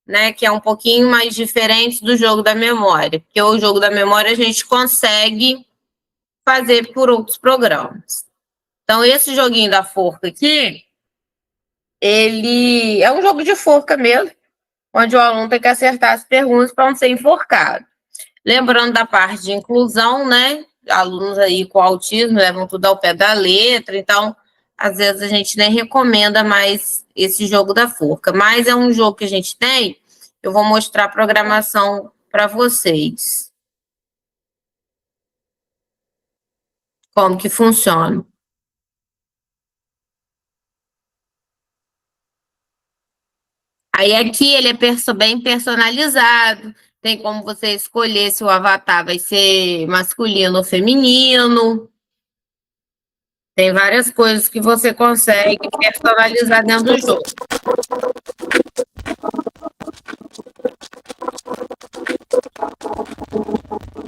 né? Que é um pouquinho mais diferente do jogo da memória, porque o jogo da memória a gente consegue fazer por outros programas. Então, esse joguinho da forca aqui, ele é um jogo de forca mesmo, onde o aluno tem que acertar as perguntas para não ser enforcado. Lembrando da parte de inclusão, né? Alunos aí com autismo levam tudo ao pé da letra, então, às vezes a gente nem recomenda mais esse jogo da forca, mas é um jogo que a gente tem, eu vou mostrar a programação para vocês. Como que funciona. Aí aqui ele é bem personalizado, tem como você escolher se o avatar vai ser masculino ou feminino. Tem várias coisas que você consegue personalizar dentro do jogo.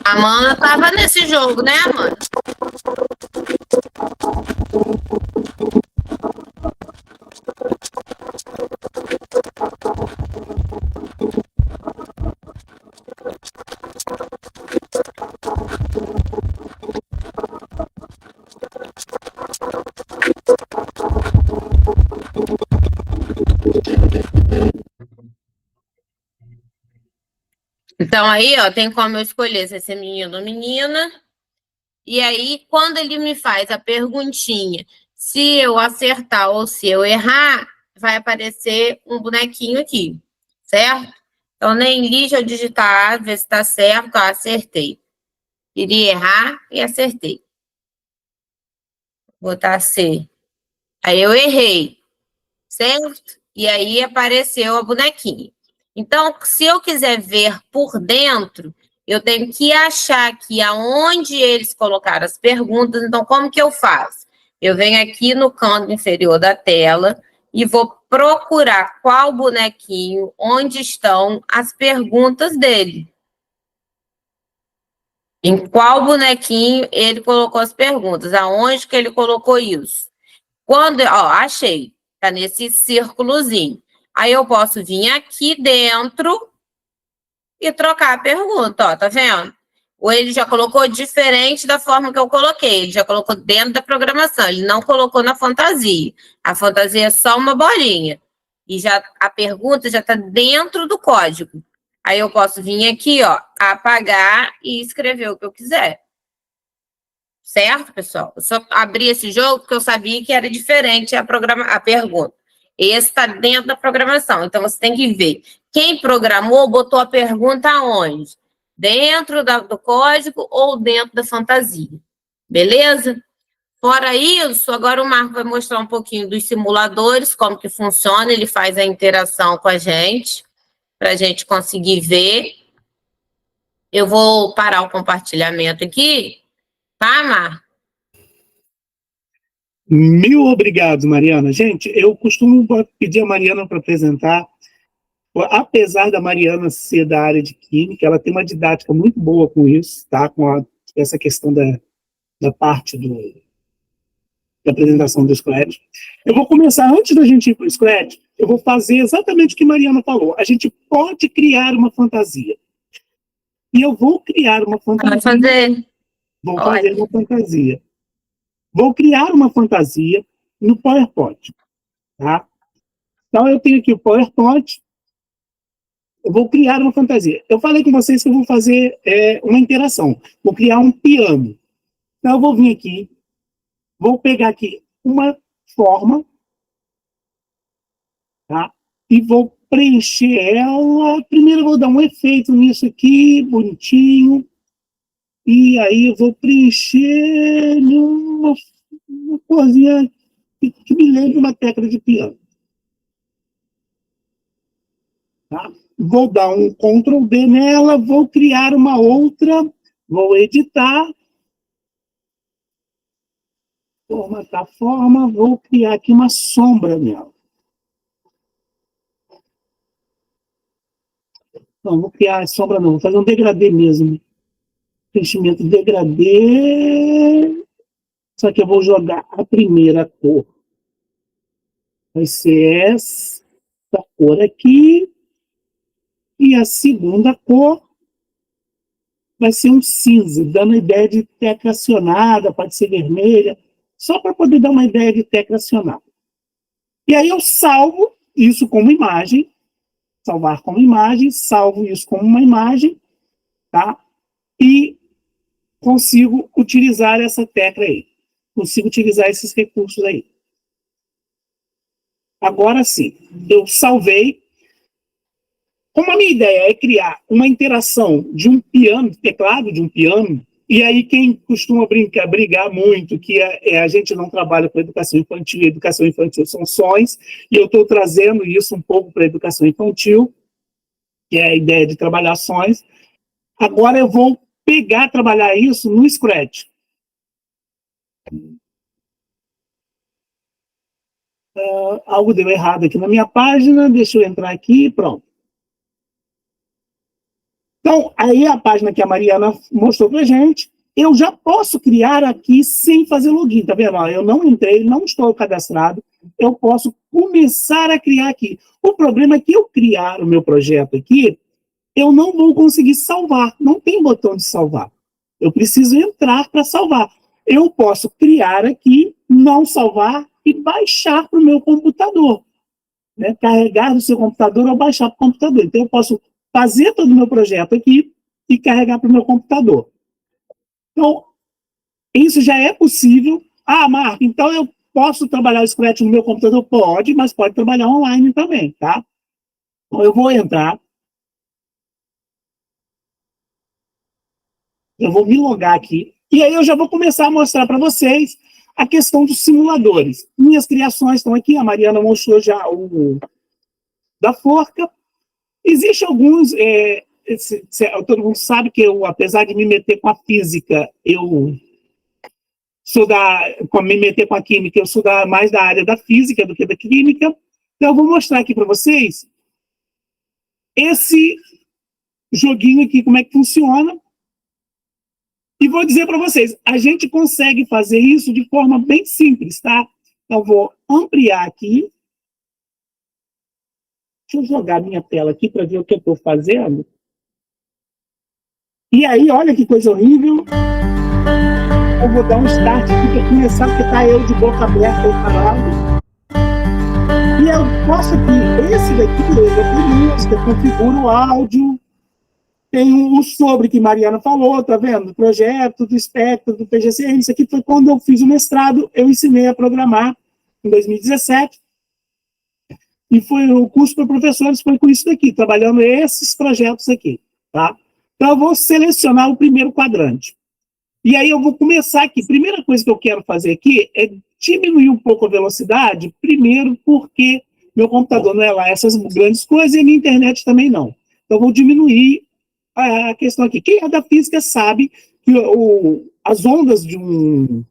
A Amanda estava nesse jogo, né, Amanda? Então, aí, ó, tem como eu escolher se é menino ou menina. E aí, quando ele me faz a perguntinha, se eu acertar ou se eu errar, vai aparecer um bonequinho aqui, certo? Então, nem li, deixa eu digitar, ver se está certo. Ah, acertei. Iria errar e acertei. Vou botar C. Aí eu errei, certo? E aí apareceu a bonequinha. Então, se eu quiser ver por dentro, eu tenho que achar aqui aonde eles colocaram as perguntas. Então, como que eu faço? Eu venho aqui no canto inferior da tela e vou procurar qual bonequinho, onde estão as perguntas dele. Em qual bonequinho ele colocou as perguntas? Aonde que ele colocou isso? Quando, ó, achei. Tá nesse círculozinho. Aí eu posso vir aqui dentro e trocar a pergunta, ó, tá vendo? Ou ele já colocou diferente da forma que eu coloquei. Ele já colocou dentro da programação. Ele não colocou na fantasia. A fantasia é só uma bolinha. E já a pergunta já está dentro do código. Aí eu posso vir aqui, ó, apagar e escrever o que eu quiser. Certo, pessoal? Eu só abri esse jogo porque eu sabia que era diferente a pergunta. Esse está dentro da programação. Então, você tem que ver quem programou botou a pergunta aonde? Dentro do código ou dentro da fantasia. Beleza? Fora isso, agora o Marco vai mostrar um pouquinho dos simuladores, como que funciona, ele faz a interação com a gente, para a gente conseguir ver. Eu vou parar o compartilhamento aqui, tá, Marco? Mil obrigado, Mariana. Gente, eu costumo pedir a Mariana para apresentar. Apesar da Mariana ser da área de química, ela tem uma didática muito boa com isso, tá? Essa questão da parte da apresentação do Scratch. Eu vou começar, antes da gente ir para o Scratch, eu vou fazer exatamente o que a Mariana falou. A gente pode criar uma fantasia. E eu vou criar uma fantasia. Vai fazer. Vou fazer uma fantasia. Vou criar uma fantasia no PowerPoint, tá? Então, eu tenho aqui o PowerPoint. eu vou criar uma fantasia. Eu falei com vocês que eu vou fazer uma interação. Vou criar um piano. Então, eu vou vir aqui, vou pegar aqui uma forma, tá? E vou preencher ela. Primeiro eu vou dar um efeito nisso aqui, bonitinho. E aí eu vou preencher uma corzinha que me lembra uma tecla de piano. Tá? Vou dar um Ctrl D nela, vou criar uma outra, vou editar, formatar a forma, vou criar aqui uma sombra nela. Não, vou criar sombra não, vou fazer um degradê mesmo. Preenchimento degradê. Só que eu vou jogar a primeira cor. Vai ser essa cor aqui. E a segunda cor vai ser um cinza, dando a ideia de tecla acionada, pode ser vermelha, só para poder dar uma ideia de tecla acionada. E aí eu salvo isso como imagem, salvar como imagem, salvo isso como uma imagem, tá? E consigo utilizar essa tecla aí. Consigo utilizar esses recursos aí. Agora sim, eu salvei. Como a minha ideia é criar uma interação de um piano, teclado de um piano, e aí quem costuma brigar muito, que a gente não trabalha com educação infantil são sons, e eu estou trazendo isso um pouco para a educação infantil, que é a ideia de trabalhar sons. Agora eu vou trabalhar isso no Scratch. Algo deu errado aqui na minha página, deixa eu entrar aqui, pronto. Então, aí a página que a Mariana mostrou para a gente, eu já posso criar aqui sem fazer login, tá vendo? Eu não entrei, não estou cadastrado, eu posso começar a criar aqui. O problema é que eu criar o meu projeto aqui, eu não vou conseguir salvar, não tem botão de salvar. Eu preciso entrar para salvar. Eu posso criar aqui, não salvar e baixar para o meu computador. Né? Carregar do seu computador ou baixar para o computador. Então, eu posso fazer todo o meu projeto aqui e carregar para o meu computador. Então, isso já é possível. Ah, Marco, então eu posso trabalhar o Scratch no meu computador? Pode, mas pode trabalhar online também, tá? Então, eu vou entrar. Eu vou me logar aqui. E aí eu já vou começar a mostrar para vocês a questão dos simuladores. Minhas criações estão aqui. A Mariana mostrou já o da forca. Existem alguns... todo mundo sabe que eu, apesar de me meter com a física, eu sou me meter com a química, eu sou mais da área da física do que da química. Então, eu vou mostrar aqui para vocês esse joguinho aqui, como é que funciona. E vou dizer para vocês, a gente consegue fazer isso de forma bem simples, tá? Então, eu vou ampliar aqui. Deixa eu jogar minha tela aqui para ver o que eu estou fazendo. E aí, olha que coisa horrível. Eu vou dar um start aqui para começar, porque tá eu de boca aberta, eu parado. E eu posso aqui, esse daqui, eu tenho música, configuro o áudio. Tem o sobre que Mariana falou, tá vendo? Do projeto, do espectro, do PGCN. Isso aqui foi quando eu fiz o mestrado, eu ensinei a programar em 2017. E foi o curso para professores, foi com isso daqui, trabalhando esses projetos aqui, tá? Então, eu vou selecionar o primeiro quadrante. E aí eu vou começar aqui. Primeira coisa que eu quero fazer aqui é diminuir um pouco a velocidade, primeiro porque meu computador não é lá essas grandes coisas e a minha internet também não. Então, eu vou diminuir a questão aqui. Quem é da física sabe que as ondas de um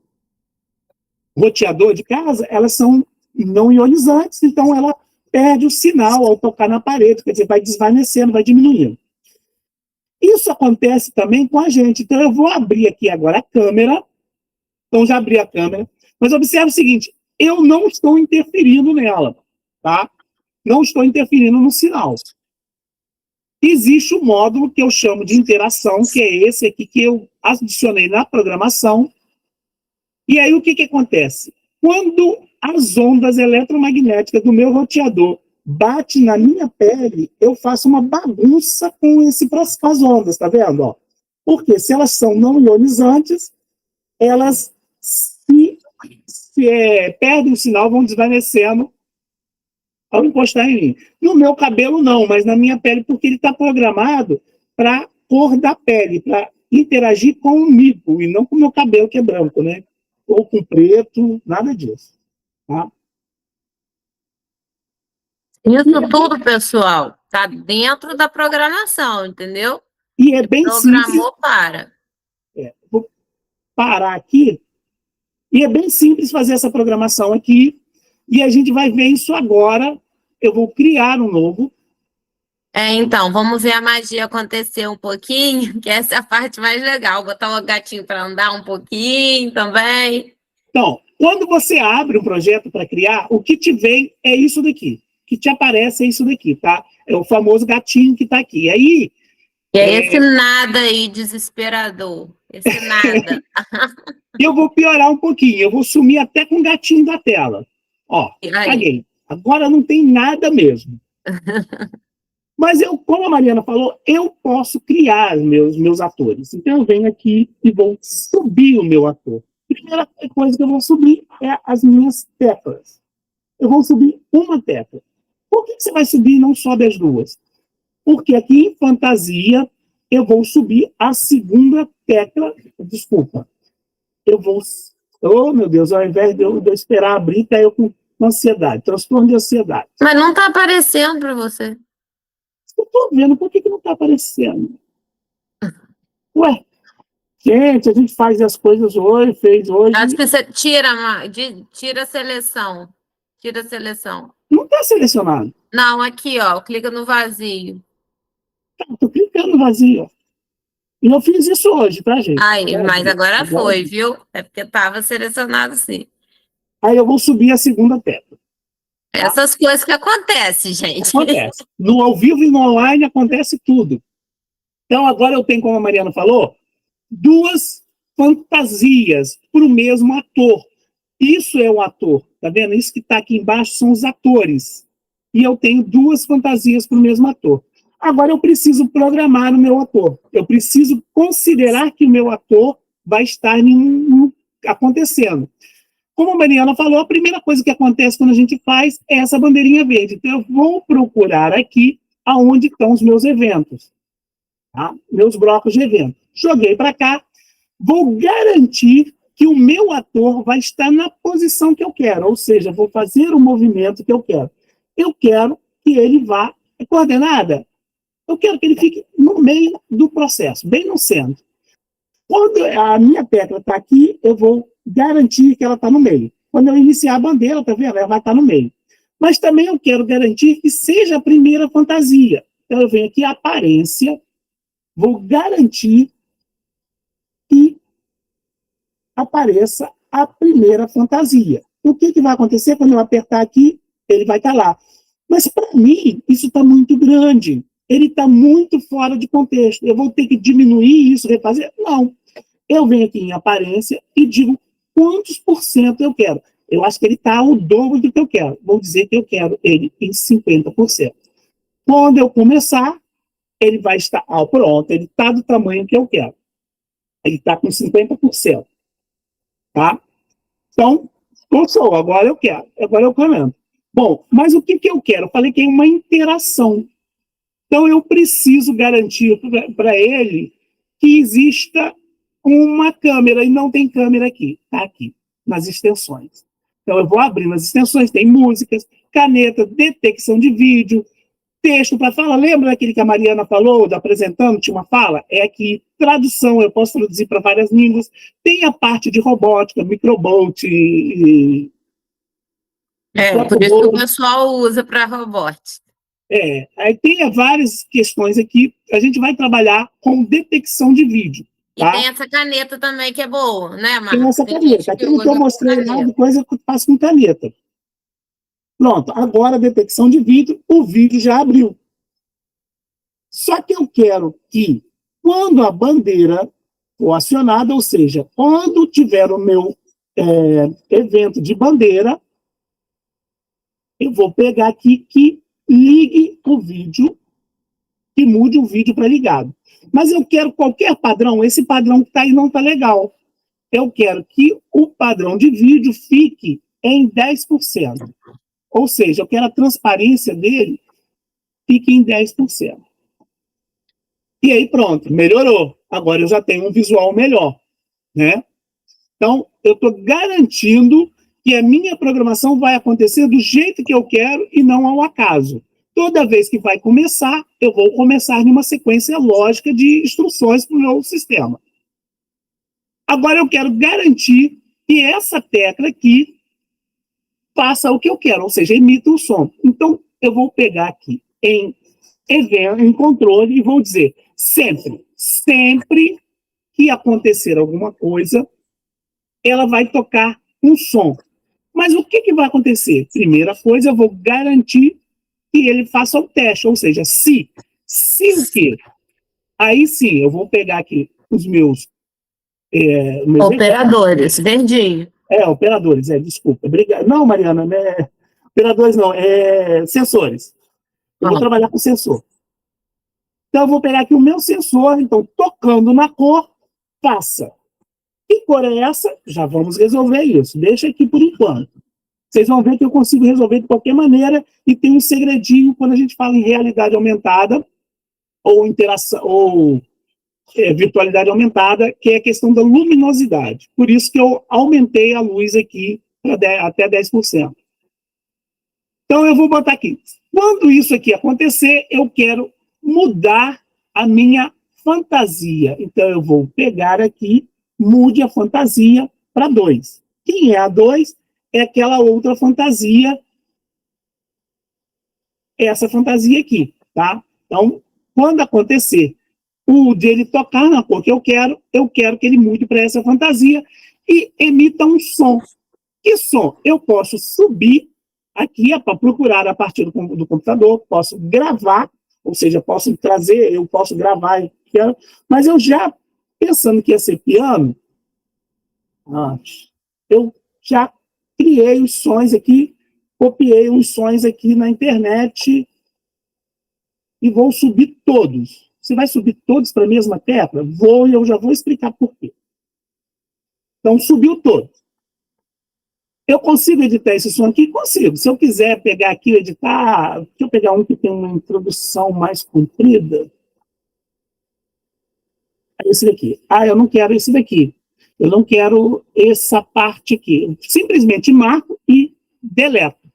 roteador de casa, elas são não ionizantes, então ela perde o sinal ao tocar na parede, quer dizer, vai desvanecendo, vai diminuindo. Isso acontece também com a gente. Então, eu vou abrir aqui agora a câmera. Então, já abri a câmera. Mas observe o seguinte, eu não estou interferindo nela, tá? Não estou interferindo no sinal. Existe um módulo que eu chamo de interação, que é esse aqui que eu adicionei na programação. E aí, o que acontece? Quando as ondas eletromagnéticas do meu roteador bate na minha pele, eu faço uma bagunça com com as ondas, tá vendo? Ó? Porque se elas são não ionizantes, elas perdem o sinal, vão desvanecendo ao encostar em mim. No meu cabelo, não, mas na minha pele, porque ele está programado para cor da pele, para interagir comigo, e não com o meu cabelo, que é branco, né? Ou com preto, nada disso. Tá? Isso tudo, pessoal, tá dentro da programação, entendeu? E é bem simples. Programou para. Vou parar aqui. E é bem simples fazer essa programação aqui. E a gente vai ver isso agora. Eu vou criar um novo. Então, vamos ver a magia acontecer um pouquinho, que essa é a parte mais legal. Botar o gatinho para andar um pouquinho também. Então, quando você abre um projeto para criar, o que te vem é isso daqui. O que te aparece é isso daqui, tá? É o famoso gatinho que está aqui. Aí, esse nada aí desesperador. Esse nada. eu vou piorar um pouquinho. Eu vou sumir até com o gatinho da tela. Ó, caguei. Agora não tem nada mesmo. Mas como a Mariana falou, eu posso criar meus atores. Então eu venho aqui e vou subir o meu ator. A primeira coisa que eu vou subir é as minhas teclas. Eu vou subir uma tecla. Por que você vai subir e não sobe as duas? Porque aqui em fantasia eu vou subir a segunda tecla. Desculpa. Eu vou... Oh, meu Deus, ao invés de eu esperar abrir, tá eu com ansiedade, transtorno de ansiedade. Mas não está aparecendo para você. Eu tô vendo, por que não tá aparecendo? Ué, gente, a gente faz as coisas hoje, fez hoje. Acho que você tira a seleção. Tira a seleção. Não tá selecionado. Não, aqui, ó. Clica no vazio. Tá, tô clicando no vazio. E eu fiz isso hoje, tá, gente? Aí, mas agora foi, viu? É porque estava selecionado sim. Aí eu vou subir a segunda tecla. Essas coisas que acontecem, gente. Acontece. No ao vivo e no online acontece tudo. Então agora eu tenho, como a Mariana falou, duas fantasias para o mesmo ator. Isso é o ator, tá vendo? Isso que está aqui embaixo são os atores. E eu tenho duas fantasias para o mesmo ator. Agora eu preciso programar o meu ator. Eu preciso considerar que o meu ator vai estar acontecendo. Como a Mariana falou, a primeira coisa que acontece quando a gente faz é essa bandeirinha verde. Então eu vou procurar aqui aonde estão os meus eventos. Tá? Meus blocos de evento. Joguei para cá. Vou garantir que o meu ator vai estar na posição que eu quero. Ou seja, vou fazer o movimento que eu quero. Eu quero que ele vá coordenada. Eu quero que ele fique no meio do processo, bem no centro. Quando a minha tecla está aqui, eu vou garantir que ela está no meio. Quando eu iniciar a bandeira, tá vendo? Ela vai estar no meio. Mas também eu quero garantir que seja a primeira fantasia. Então eu venho aqui, aparência, vou garantir que apareça a primeira fantasia. O que vai acontecer quando eu apertar aqui? Ele vai estar lá. Mas para mim, isso está muito grande. Ele está muito fora de contexto. Eu vou ter que diminuir isso, refazer? Não. Eu venho aqui em aparência e digo quantos por cento eu quero. Eu acho que ele está ao dobro do que eu quero. Vou dizer que eu quero ele em 50%. Quando eu começar, ele vai estar... pronto, ele está do tamanho que eu quero. Ele está com 50%. Tá? Então, show, agora eu quero. Agora eu comento. Bom, mas o que eu quero? Eu falei que é uma interação. Então, eu preciso garantir para ele que exista uma câmera, e não tem câmera aqui, está aqui, nas extensões. Então, eu vou abrir nas extensões, tem músicas, caneta, detecção de vídeo, texto para fala. Lembra daquele que a Mariana falou, do apresentando, tinha uma fala? É aqui, tradução, eu posso traduzir para várias línguas. Tem a parte de robótica, microbot, por isso que o pessoal usa para robótica. Aí tem várias questões aqui. A gente vai trabalhar com detecção de vídeo. Tá? E tem essa caneta também que é boa, né, Marcos? Tem essa caneta. Aquilo que eu mostrei lá, depois eu faço com caneta. Pronto, agora a detecção de vídeo, o vídeo já abriu. Só que eu quero que, quando a bandeira for acionada, ou seja, quando tiver o meu evento de bandeira, eu vou pegar aqui que ligue o vídeo e mude o vídeo para ligado. Mas eu quero qualquer padrão, esse padrão que está aí não está legal. Eu quero que o padrão de vídeo fique em 10%. Ou seja, eu quero a transparência dele fique em 10%. E aí pronto, melhorou. Agora eu já tenho um visual melhor, né? Então, eu estou garantindo que a minha programação vai acontecer do jeito que eu quero e não ao acaso. Toda vez que vai começar, eu vou começar em uma sequência lógica de instruções para o meu sistema. Agora eu quero garantir que essa tecla aqui faça o que eu quero, ou seja, emita o som. Então, eu vou pegar aqui em controle e vou dizer sempre que acontecer alguma coisa, ela vai tocar um som. Mas o que vai acontecer? Primeira coisa, eu vou garantir que ele faça o teste, ou seja, se o quê? Aí sim, eu vou pegar aqui os meus Operadores, verdinho. Operadores, desculpa. Obrigado. Não, Mariana, né? Operadores não, sensores. Eu vou trabalhar com sensor. Então, eu vou pegar aqui o meu sensor, então, tocando na cor, faça. Que cor é essa? Já vamos resolver isso. Deixa aqui por enquanto. Vocês vão ver que eu consigo resolver de qualquer maneira e tem um segredinho quando a gente fala em realidade aumentada ou interação, ou virtualidade aumentada, que é a questão da luminosidade. Por isso que eu aumentei a luz aqui até 10%. Então, eu vou botar aqui. Quando isso aqui acontecer, eu quero mudar a minha fantasia. Então, eu vou pegar aqui, mude a fantasia para 2. Quem é a 2? É aquela outra fantasia, essa fantasia aqui, tá? Então, quando acontecer o dele tocar na cor que eu quero que ele mude para essa fantasia e emita um som. Que som? Eu posso subir aqui para procurar a partir do computador, posso gravar, ou seja, posso trazer, eu posso gravar, mas eu já, pensando que ia ser piano, eu já criei os sons aqui, copiei os sons aqui na internet e vou subir todos. Você vai subir todos para a mesma tecla? Vou, e eu já vou explicar por quê. Então, subiu todos. Eu consigo editar esse som aqui? Consigo. Se eu quiser pegar aqui e editar, deixa eu pegar um que tem uma introdução mais comprida. É esse daqui. Eu não quero esse daqui. Eu não quero essa parte aqui. Eu simplesmente marco e deleto.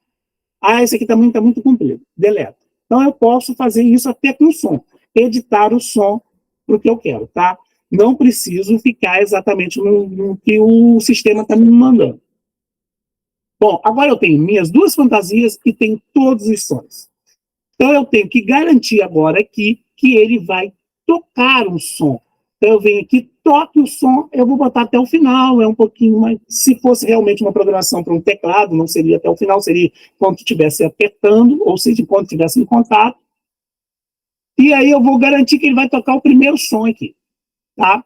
Esse aqui também está muito comprido. Deleto. Então, eu posso fazer isso até com som. Editar o som para o que eu quero, tá? Não preciso ficar exatamente no que o sistema está me mandando. Bom, agora eu tenho minhas duas fantasias e tenho todos os sons. Então, eu tenho que garantir agora aqui que ele vai tocar o som. Então, eu venho aqui, toque o som, eu vou botar até o final, é um pouquinho mais... Se fosse realmente uma programação para um teclado, não seria até o final, seria quando estivesse apertando, ou seja, quando estivesse em contato. E aí eu vou garantir que ele vai tocar o primeiro som aqui, tá?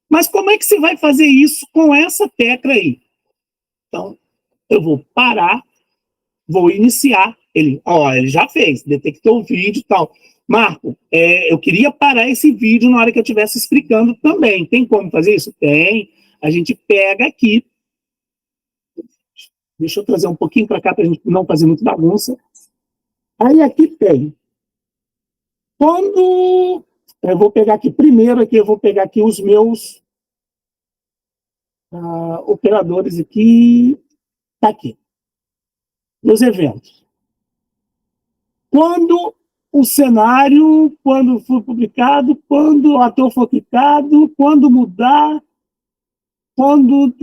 Mas como é que você vai fazer isso com essa tecla aí? Então, eu vou parar, vou iniciar, ele já fez, detectou o vídeo e tal. Marco, eu queria parar esse vídeo na hora que eu estivesse explicando também. Tem como fazer isso? Tem. A gente pega aqui. Deixa eu trazer um pouquinho para cá para a gente não fazer muito bagunça. Aí aqui tem. Quando... Eu vou pegar aqui primeiro, eu vou pegar aqui os meus operadores aqui. Tá aqui. Meus eventos. Quando o cenário, quando for publicado, quando o ator for clicado, quando mudar, quando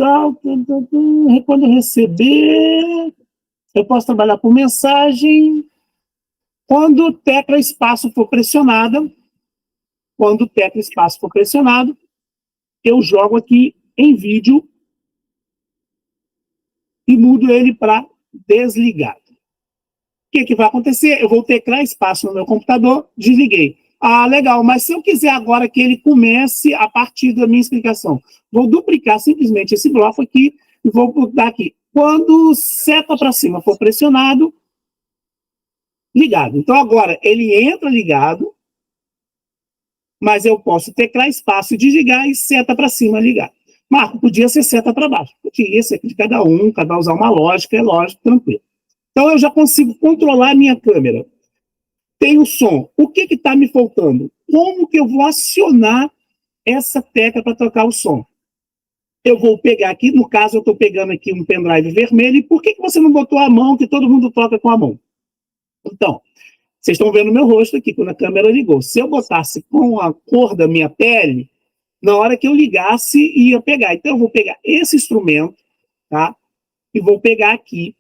receber, eu posso trabalhar por mensagem, quando tecla espaço for pressionada, eu jogo aqui em vídeo e mudo ele para desligado. O que vai acontecer? Eu vou teclar espaço no meu computador, desliguei. Legal, mas se eu quiser agora que ele comece a partir da minha explicação, vou duplicar simplesmente esse bloco aqui e vou botar aqui. Quando seta para cima for pressionado, ligado. Então, agora, ele entra ligado, mas eu posso teclar espaço e desligar e seta para cima ligar. Marco, podia ser seta para baixo. Podia ser de cada usar uma lógica, é lógico, tranquilo. Então, eu já consigo controlar a minha câmera. Tem o som. O que está me faltando? Como que eu vou acionar essa tecla para tocar o som? Eu vou pegar aqui, no caso, eu estou pegando aqui um pendrive vermelho, e por que você não botou a mão, que todo mundo toca com a mão? Então, vocês estão vendo o meu rosto aqui, quando a câmera ligou. Se eu botasse com a cor da minha pele, na hora que eu ligasse, ia pegar. Então, eu vou pegar esse instrumento, tá? E vou pegar aqui.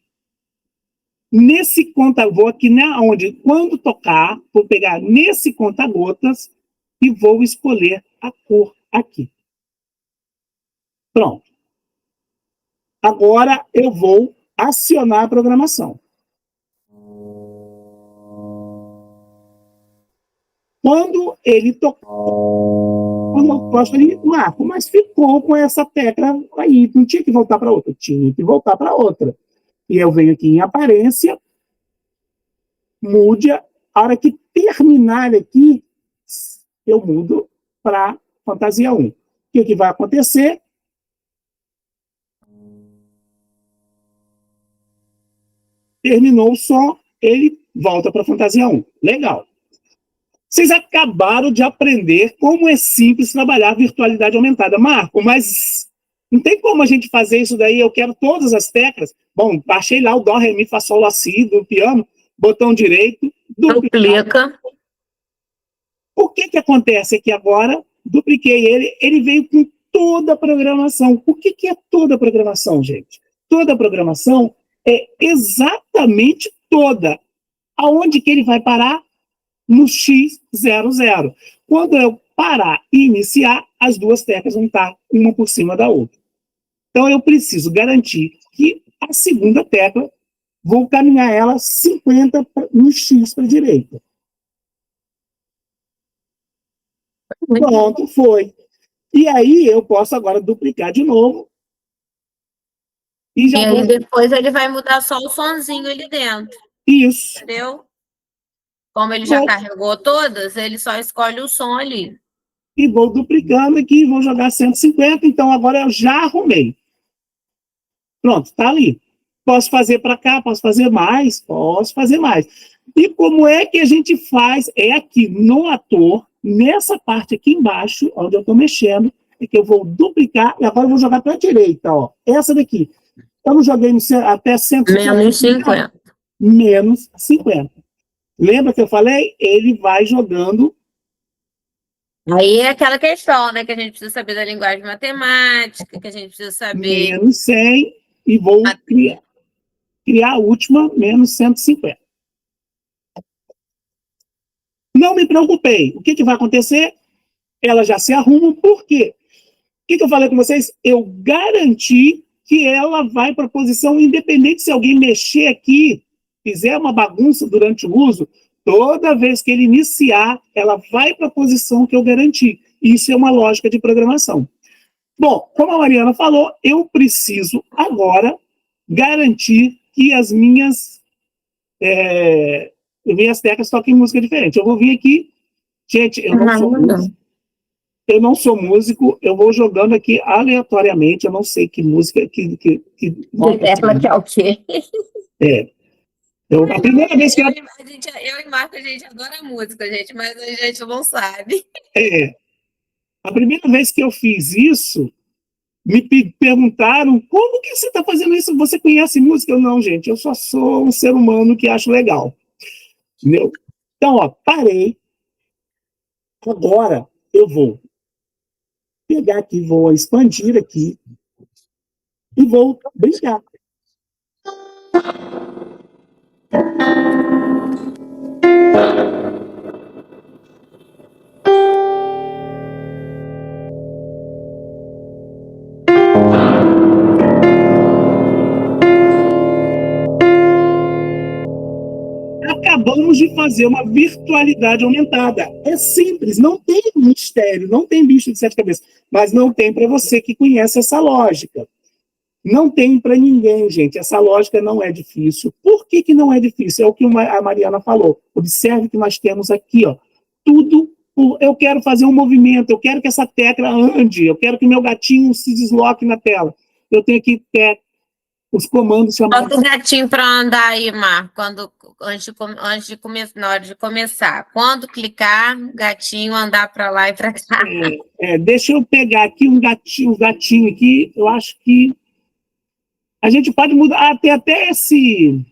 Nesse vou aqui onde, quando tocar, vou pegar nesse conta-gotas e vou escolher a cor aqui. Pronto. Agora eu vou acionar a programação. Quando ele tocou, quando eu posto ali, Marco, mas ficou com essa tecla aí, não tinha que voltar para outra? Tinha que voltar para outra. E eu venho aqui em aparência, mude, a hora que terminar aqui, eu mudo para Fantasia 1. O que vai acontecer? Terminou o som, ele volta para Fantasia 1. Legal. Vocês acabaram de aprender como é simples trabalhar virtualidade aumentada. Marco, mas não tem como a gente fazer isso daí? Eu quero todas as teclas. Bom, baixei lá o Dó, Ré, Mi, Fá, Sol, Lá, Si do piano, botão direito, duplica. O que acontece aqui agora? Dupliquei ele veio com toda a programação. O que é toda a programação, gente? Toda a programação é exatamente toda. Aonde que ele vai parar? No X00. Quando eu parar e iniciar, as duas teclas vão estar uma por cima da outra. Então, eu preciso garantir que a segunda tecla, vou caminhar ela 50 no X para a direita. Pronto, foi. E aí, eu posso agora duplicar de novo. E aí, depois ele vai mudar só o sonzinho ali dentro. Isso. Entendeu? Como ele já carregou todas, ele só escolhe o som ali. E vou duplicando aqui, vou jogar 150, então agora eu já arrumei. Pronto, está ali. Posso fazer para cá, posso fazer mais, posso fazer mais. E como é que a gente faz? É aqui no ator, nessa parte aqui embaixo, onde eu estou mexendo, é que eu vou duplicar, e agora eu vou jogar para a direita, ó. Essa daqui. Eu não joguei até 150. Menos 50. Menos 50. Lembra que eu falei? Ele vai jogando. Aí é aquela questão, né? Que a gente precisa saber da linguagem matemática, que a gente precisa saber... Menos 100 e vou criar a última, menos 150. Não me preocupei. O que vai acontecer? Ela já se arruma. Por quê? O que eu falei com vocês? Eu garanti que ela vai para a posição, independente se alguém mexer aqui, fizer uma bagunça durante o uso, toda vez que ele iniciar, ela vai para a posição que eu garanti. Isso é uma lógica de programação. Bom, como a Mariana falou, eu preciso agora garantir que as minhas teclas toquem música diferente. Eu vou vir aqui, gente, eu não sou músico, eu vou jogando aqui aleatoriamente, eu não sei que música que tecla que é o quê? A primeira vez que eu e Marco, a gente adora música, gente, mas a gente não sabe. A primeira vez que eu fiz isso, me perguntaram, como que você está fazendo isso? Você conhece música? Eu, não, gente, eu só sou um ser humano que acho legal. Entendeu? Então, ó, parei. Agora eu vou pegar aqui, vou expandir aqui e vou brincar. Acabamos de fazer uma virtualidade aumentada. É simples, não tem mistério, não tem bicho de sete cabeças, mas não tem para você que conhece essa lógica. Não tem para ninguém, gente. Essa lógica não é difícil. Por que que não é difícil? É o que a Mariana falou. Observe que nós temos aqui, ó, tudo. Eu quero fazer um movimento, eu quero que essa tecla ande, eu quero que meu gatinho se desloque na tela. Eu tenho que ter os comandos chamados... Bota o gatinho para andar aí, Marco, na hora de começar. Quando clicar, o gatinho andar para lá e para cá. Deixa eu pegar aqui um gatinho aqui, eu acho que a gente pode mudar, tem até esse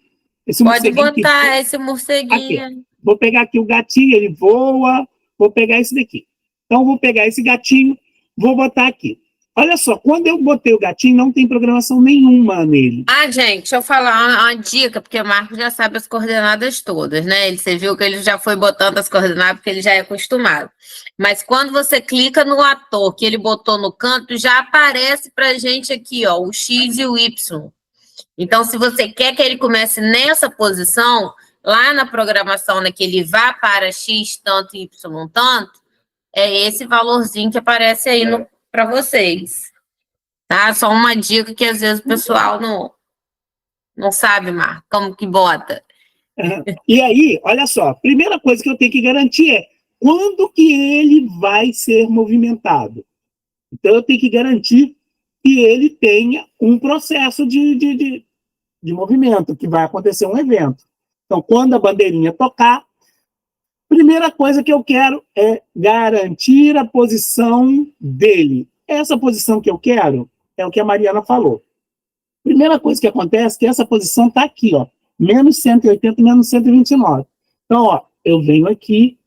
Pode morceguinho botar aqui. esse morceguinho. Aqui, vou pegar aqui o gatinho, ele voa, vou pegar esse daqui. Então, vou pegar esse gatinho, vou botar aqui. Olha só, quando eu botei o gatinho, não tem programação nenhuma nele. Gente, deixa eu falar uma dica, porque o Marco já sabe as coordenadas todas, né? Você viu que ele já foi botando as coordenadas, porque ele já é acostumado. Mas quando você clica no ator que ele botou no canto, já aparece pra gente aqui, ó, o X e o Y. Então, se você quer que ele comece nessa posição, lá na programação, né, que ele vá para X tanto e Y tanto, é esse valorzinho que aparece aí para vocês. Tá? Só uma dica que às vezes o pessoal não sabe, Marco, como que bota. E aí, olha só, primeira coisa que eu tenho que garantir é quando que ele vai ser movimentado. Então, eu tenho que garantir que ele tenha um processo de movimento, que vai acontecer um evento. Então, quando a bandeirinha tocar, primeira coisa que eu quero é garantir a posição dele. Essa posição que eu quero é o que a Mariana falou. Primeira coisa que acontece é que essa posição está aqui, ó, menos 180, menos 129. Então, ó, eu venho aqui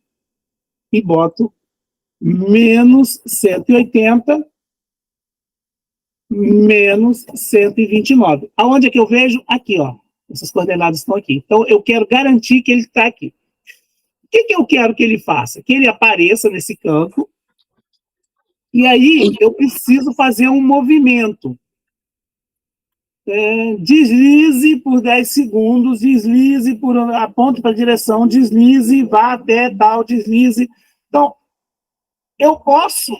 e boto menos 180, menos 129. Aonde é que eu vejo? Aqui, ó. Essas coordenadas estão aqui. Então, eu quero garantir que ele está aqui. O que eu quero que ele faça? Que ele apareça nesse campo. E aí, eu preciso fazer um movimento. Deslize por 10 segundos, deslize, aponte para a direção, deslize, vá até tal, deslize. Então, eu posso,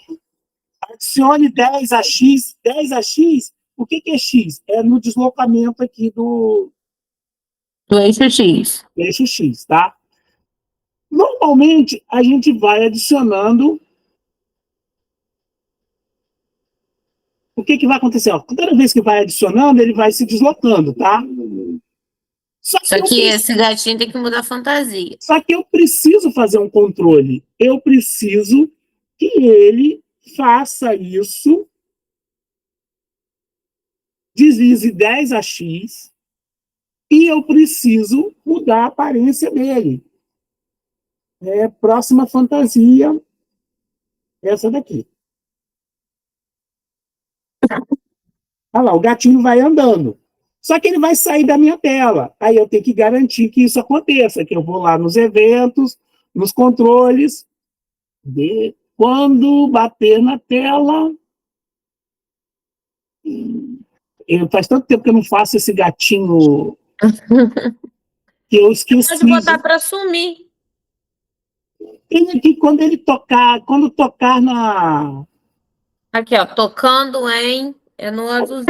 adicione 10 a X. 10 a X, o que é X? É no deslocamento aqui do eixo X. Do eixo X, tá? Normalmente, a gente vai adicionando... O que vai acontecer? Ó, toda vez que vai adicionando, ele vai se deslocando, tá? Só que esse gatinho tem que mudar a fantasia. Só que eu preciso fazer um controle. Eu preciso que ele faça isso, deslize 10 a X, e eu preciso mudar a aparência dele. Próxima fantasia, essa daqui. Olha lá, o gatinho vai andando. Só que ele vai sair da minha tela. Aí eu tenho que garantir que isso aconteça, que eu vou lá nos eventos, nos controles, quando bater na tela... Faz tanto tempo que eu não faço esse gatinho que eu esqueci. Pode botar para sumir. Tem aqui quando ele tocar, quando tocar na... Aqui, ó, tocando em... É no azulzinho.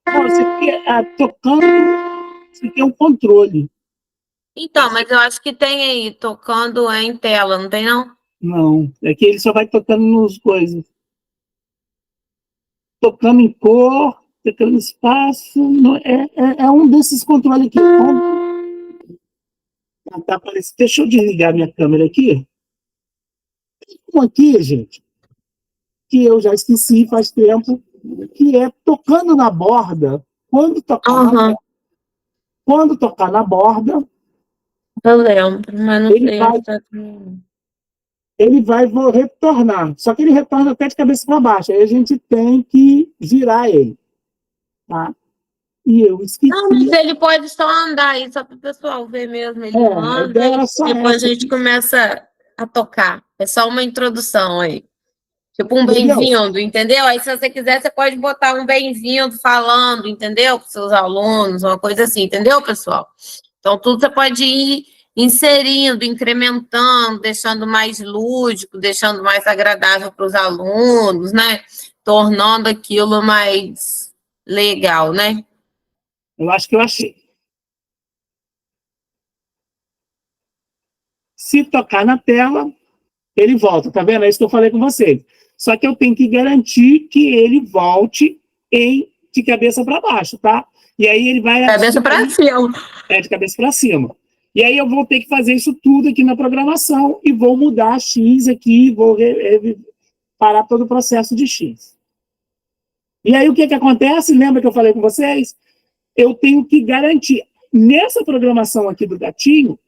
Não, você quer tocando... Você quer um controle. Então, mas eu acho que tem aí, tocando em tela, não tem não? Não, é que ele só vai tocando nos coisas. Tocando em cor, tocando em espaço. É um desses controles aqui. Tá aparecendo. Deixa eu desligar minha câmera aqui. Tem um aqui, gente, que eu já esqueci faz tempo, que é tocando na borda. Quando tocar na borda, eu lembro, mas não sei. Ele vai retornar. Só que ele retorna até de cabeça para baixo. Aí a gente tem que girar ele. Tá? E eu esqueci. Não, mas ele pode só andar aí, só para o pessoal ver mesmo. Ele anda e depois a gente começa a tocar. É só uma introdução aí. Tipo um bem-vindo, entendeu? Aí se você quiser, você pode botar um bem-vindo falando, entendeu? Para os seus alunos, uma coisa assim, entendeu, pessoal? Então, tudo você pode ir inserindo, incrementando, deixando mais lúdico, deixando mais agradável para os alunos, né? Tornando aquilo mais legal, né? Eu acho que eu achei. Se tocar na tela, ele volta, tá vendo? É isso que eu falei com vocês. Só que eu tenho que garantir que ele volte de cabeça para baixo, tá? E aí ele vai... Cabeça para cima. De cabeça para cima. E aí eu vou ter que fazer isso tudo aqui na programação e vou mudar X aqui, vou parar todo o processo de X. E aí o que acontece? Lembra que eu falei com vocês? Eu tenho que garantir. Nessa programação aqui do gatinho,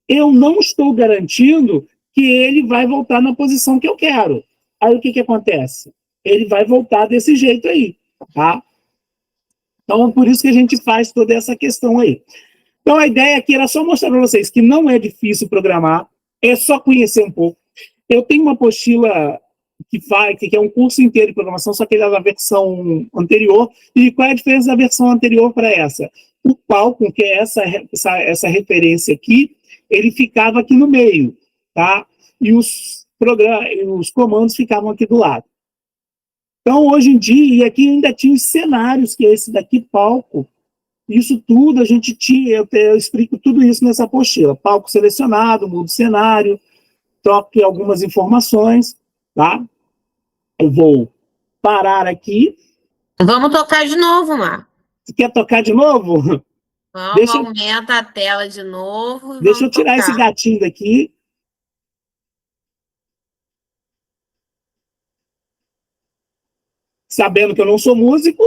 eu não estou garantindo que ele vai voltar na posição que eu quero. Aí o que acontece? Ele vai voltar desse jeito aí, tá? Então, por isso que a gente faz toda essa questão aí. Então, a ideia aqui era só mostrar para vocês que não é difícil programar, é só conhecer um pouco. Eu tenho uma apostila que é um curso inteiro de programação, só que ele é da versão anterior. E qual é a diferença da versão anterior para essa? O Palco, que é essa referência aqui, ele ficava aqui no meio, tá? E os comandos ficavam aqui do lado. Então, hoje em dia, e aqui ainda tinha os cenários, que é esse daqui, Palco. Isso tudo a gente tinha, eu explico tudo isso nessa apostila. Palco selecionado, mudo cenário, troque algumas informações, tá? Eu vou parar aqui. Vamos tocar de novo, Marco. Você quer tocar de novo? Vamos, aumenta a tela de novo. Deixa eu tirar esse gatinho daqui. Sabendo que eu não sou músico.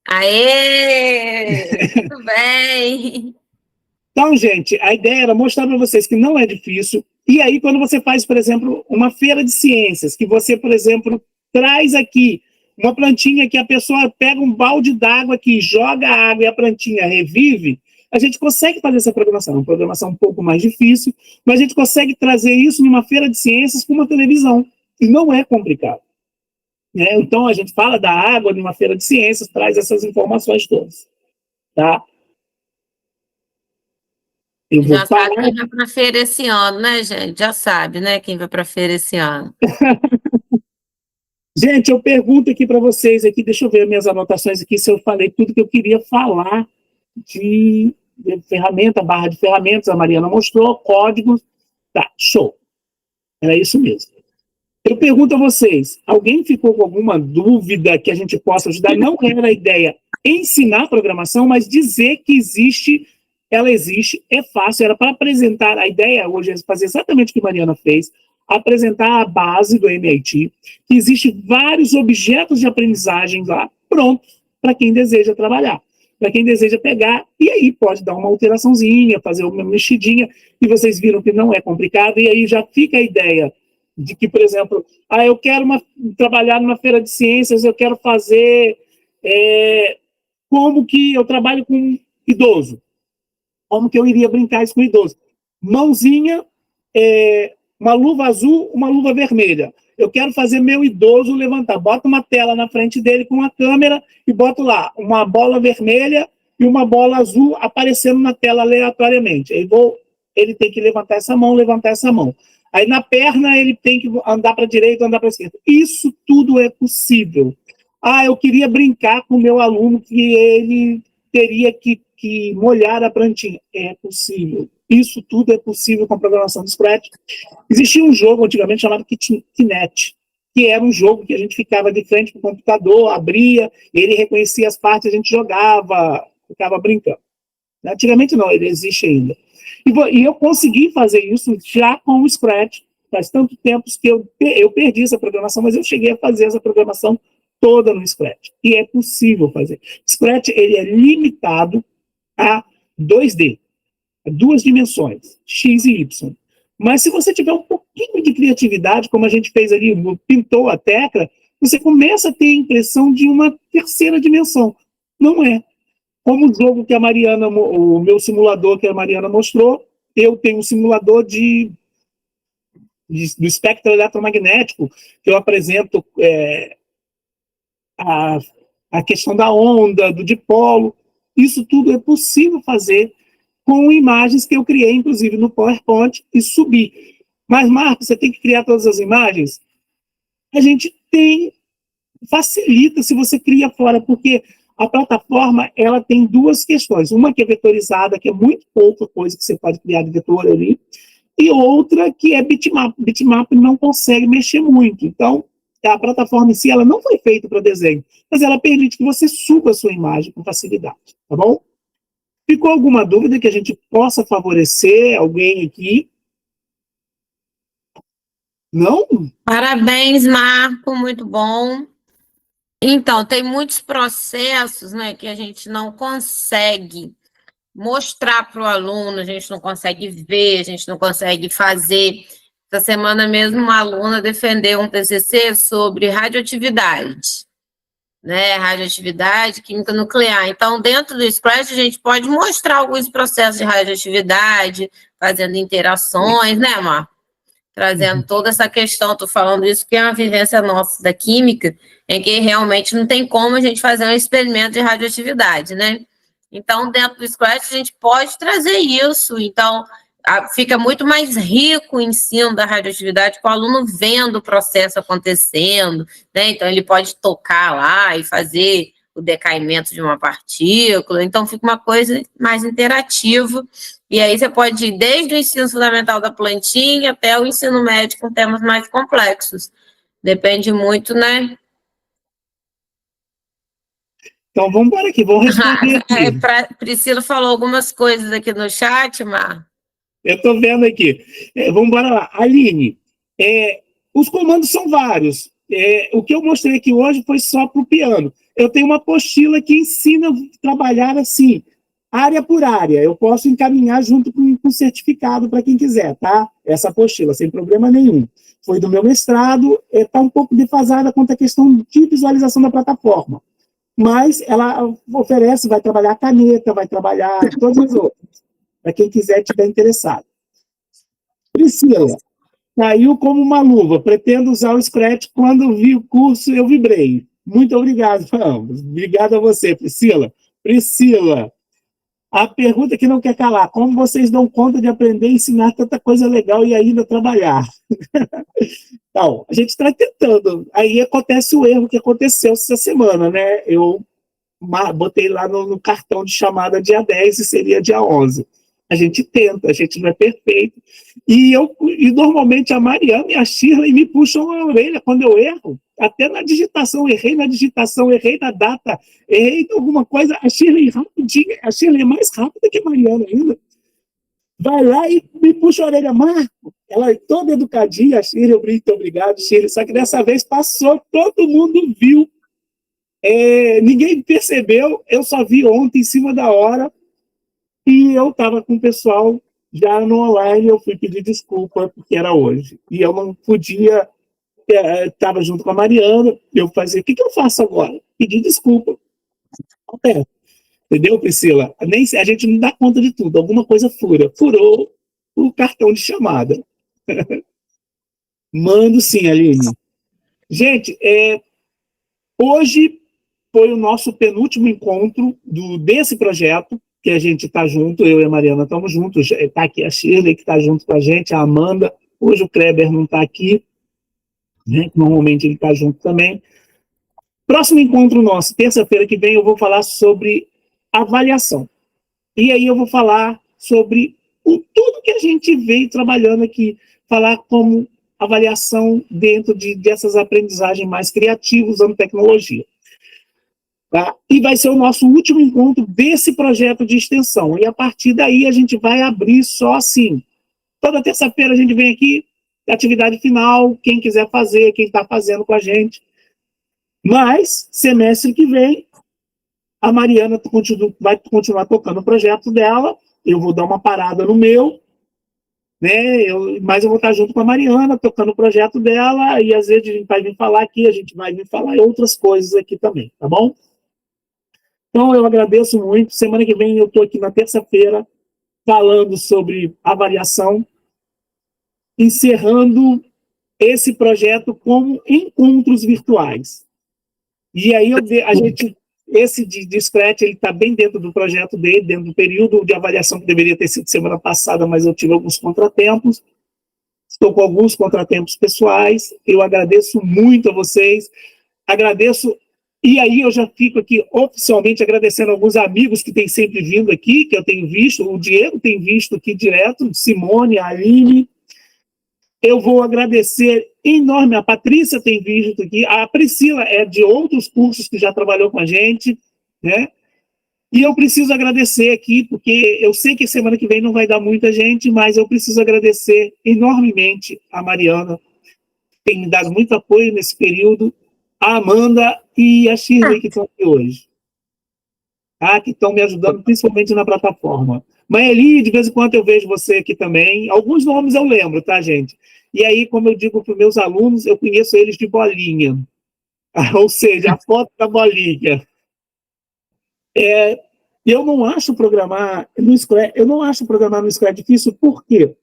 Aê! Tudo bem! Então, gente, a ideia era mostrar para vocês que não é difícil. E aí, quando você faz, por exemplo, uma feira de ciências, que você, por exemplo, traz aqui uma plantinha que a pessoa pega um balde d'água aqui, joga a água e a plantinha revive, a gente consegue fazer essa programação. É uma programação um pouco mais difícil, mas a gente consegue trazer isso numa feira de ciências com uma televisão. E não é complicado. Né? Então, a gente fala da água numa feira de ciências, traz essas informações todas. Tá? Eu vou Já sabe quem vai para a feira esse ano, né, gente? Já sabe, né, quem vai para a feira esse ano. Gente, eu pergunto aqui para vocês, aqui, deixa eu ver minhas anotações aqui, se eu falei tudo que eu queria falar de ferramenta, barra de ferramentas, a Mariana mostrou, códigos, tá, show. Era isso mesmo. Eu pergunto a vocês, alguém ficou com alguma dúvida que a gente possa ajudar? Não era a ideia ensinar programação, mas dizer que existe, ela existe, é fácil, era para apresentar, a ideia hoje é fazer exatamente o que a Mariana fez, apresentar a base do MIT, que existe vários objetos de aprendizagem lá, prontos para quem deseja trabalhar, para quem deseja pegar, e aí pode dar uma alteraçãozinha, fazer uma mexidinha, e vocês viram que não é complicado, e aí já fica a ideia de que, por exemplo, eu quero trabalhar numa feira de ciências, eu quero fazer como que eu trabalho com idoso, como que eu iria brincar isso com idoso. Mãozinha, uma luva azul, uma luva vermelha. Eu quero fazer meu idoso levantar. Bota uma tela na frente dele com uma câmera e boto lá uma bola vermelha e uma bola azul aparecendo na tela aleatoriamente. Ele tem que levantar essa mão, levantar essa mão. Aí na perna ele tem que andar para a direita, andar para a esquerda. Isso tudo é possível. Eu queria brincar com o meu aluno que ele teria que molhar a plantinha. É possível. Isso tudo é possível com a programação do Scratch. Existia um jogo antigamente chamado Kinect, que era um jogo que a gente ficava de frente para o computador, abria, ele reconhecia as partes, a gente jogava, ficava brincando. Antigamente não, ele existe ainda. E eu consegui fazer isso já com o Scratch. Faz tanto tempo que eu perdi essa programação, mas eu cheguei a fazer essa programação toda no Scratch. E é possível fazer. Scratch ele é limitado a 2D, a 2 dimensões, X e Y. Mas se você tiver um pouquinho de criatividade, como a gente fez ali, pintou a tecla, você começa a ter a impressão de uma terceira dimensão. Não é. Como o jogo que a Mariana, o meu simulador que a Mariana mostrou, eu tenho um simulador do espectro eletromagnético, que eu apresento a a questão da onda, do dipolo, isso tudo é possível fazer com imagens que eu criei, inclusive, no PowerPoint e subi. Mas, Marcos, você tem que criar todas as imagens? A gente tem, facilita se você cria fora, porque a plataforma, ela tem duas questões. Uma que é vetorizada, que é muito pouca coisa que você pode criar de vetor ali, e outra que é bitmap. Bitmap não consegue mexer muito. Então, a plataforma em si, ela não foi feita para desenho, mas ela permite que você suba a sua imagem com facilidade, tá bom? Ficou alguma dúvida que a gente possa favorecer alguém aqui? Não? Parabéns, Marco, muito bom. Então, tem muitos processos, né, que a gente não consegue mostrar para o aluno, a gente não consegue ver, a gente não consegue fazer. Essa semana mesmo, uma aluna defendeu um TCC sobre radioatividade, né, radioatividade, química nuclear. Então, dentro do Scratch, a gente pode mostrar alguns processos de radioatividade, fazendo interações, né, Marco? Trazendo toda essa questão, estou falando isso porque é uma vivência nossa da química, em que realmente não tem como a gente fazer um experimento de radioatividade, né? Então, dentro do Scratch, a gente pode trazer isso. Então, fica muito mais rico o ensino da radioatividade com o aluno vendo o processo acontecendo, né? Então, ele pode tocar lá e fazer o decaimento de uma partícula. Então, fica uma coisa mais interativa. E aí você pode ir desde o ensino fundamental da plantinha até o ensino médio com temas mais complexos. Depende muito, né? Então, vamos embora aqui, vamos responder aqui. Priscila falou algumas coisas aqui no chat, Mar. Eu estou vendo aqui. Vamos embora lá. Aline, os comandos são vários. O que eu mostrei aqui hoje foi só para o piano. Eu tenho uma apostila que ensina a trabalhar assim, área por área. Eu posso encaminhar junto com o certificado para quem quiser, tá? Essa apostila, sem problema nenhum. Foi do meu mestrado, está um pouco defasada quanto à questão de visualização da plataforma. Mas ela oferece, vai trabalhar caneta, vai trabalhar todas as outras, para quem quiser estiver interessado. Priscila, caiu como uma luva, pretendo usar o Scratch, quando vi o curso eu vibrei. Muito obrigado a ambos. Obrigado a você, Priscila. Priscila, a pergunta que não quer calar, como vocês dão conta de aprender e ensinar tanta coisa legal e ainda trabalhar? Então, a gente está tentando. Aí acontece o erro que aconteceu essa semana, né? Eu botei lá no cartão de chamada dia 10 e seria dia 11. A gente tenta, a gente não é perfeito. E normalmente a Mariana e a Shirley me puxam a orelha quando eu erro. Até na digitação, errei na digitação, errei na data, errei em alguma coisa. A Shirley é mais rápida que a Mariana ainda. Vai lá e me puxa a orelha, Marco. Ela é toda educadinha, a Shirley, muito obrigado, Shirley. Só que dessa vez passou, todo mundo viu. Ninguém percebeu, eu só vi ontem em cima da hora e eu estava com o pessoal já no online, eu fui pedir desculpa porque era hoje e eu não podia, estava junto com a Mariana, eu fazia, o que eu faço agora? Pedir desculpa. Entendeu, Priscila? A gente não dá conta de tudo, alguma coisa furou o cartão de chamada. Mando sim, Aline. Gente, hoje foi o nosso penúltimo encontro desse projeto, que a gente está junto, eu e a Mariana estamos juntos, está aqui a Shirley, que está junto com a gente, a Amanda, hoje o Kleber não está aqui, né? Normalmente ele está junto também. Próximo encontro nosso, terça-feira que vem, eu vou falar sobre avaliação. E aí eu vou falar sobre tudo que a gente veio trabalhando aqui, falar como avaliação dentro dessas aprendizagens mais criativas, usando tecnologia. Tá? E vai ser o nosso último encontro desse projeto de extensão. E a partir daí a gente vai abrir só assim. Toda terça-feira a gente vem aqui, atividade final, quem quiser fazer, quem está fazendo com a gente. Mas, semestre que vem, a Mariana vai continuar tocando o projeto dela, eu vou dar uma parada no meu, né? Mas eu vou estar junto com a Mariana, tocando o projeto dela, e às vezes a gente vai vir falar aqui, a gente vai vir falar outras coisas aqui também, tá bom? Então, eu agradeço muito. Semana que vem eu estou aqui na terça-feira falando sobre avaliação, encerrando esse projeto como encontros virtuais. E aí a gente esse de Scratch, ele está bem dentro do projeto dele, dentro do período de avaliação que deveria ter sido semana passada, mas eu tive alguns contratempos. Estou com alguns contratempos pessoais. Eu agradeço muito a vocês. Agradeço, e aí eu já fico aqui oficialmente agradecendo alguns amigos que têm sempre vindo aqui, que eu tenho visto, o Diego tem visto aqui direto, Simone, a Aline. Eu vou agradecer enorme, a Patrícia tem visto aqui, a Priscila é de outros cursos que já trabalhou com a gente, né? E eu preciso agradecer aqui, porque eu sei que semana que vem não vai dar muita gente, mas eu preciso agradecer enormemente a Mariana, que tem me dado muito apoio nesse período, a Amanda e a Shirley, que estão aqui hoje. Tá? Que estão me ajudando, principalmente na plataforma. Maeli, de vez em quando eu vejo você aqui também. Alguns nomes eu lembro, tá, gente? E aí, como eu digo para os meus alunos, eu conheço eles de bolinha. Ou seja, a foto da bolinha. Eu não acho programar no Scratch difícil, por quê?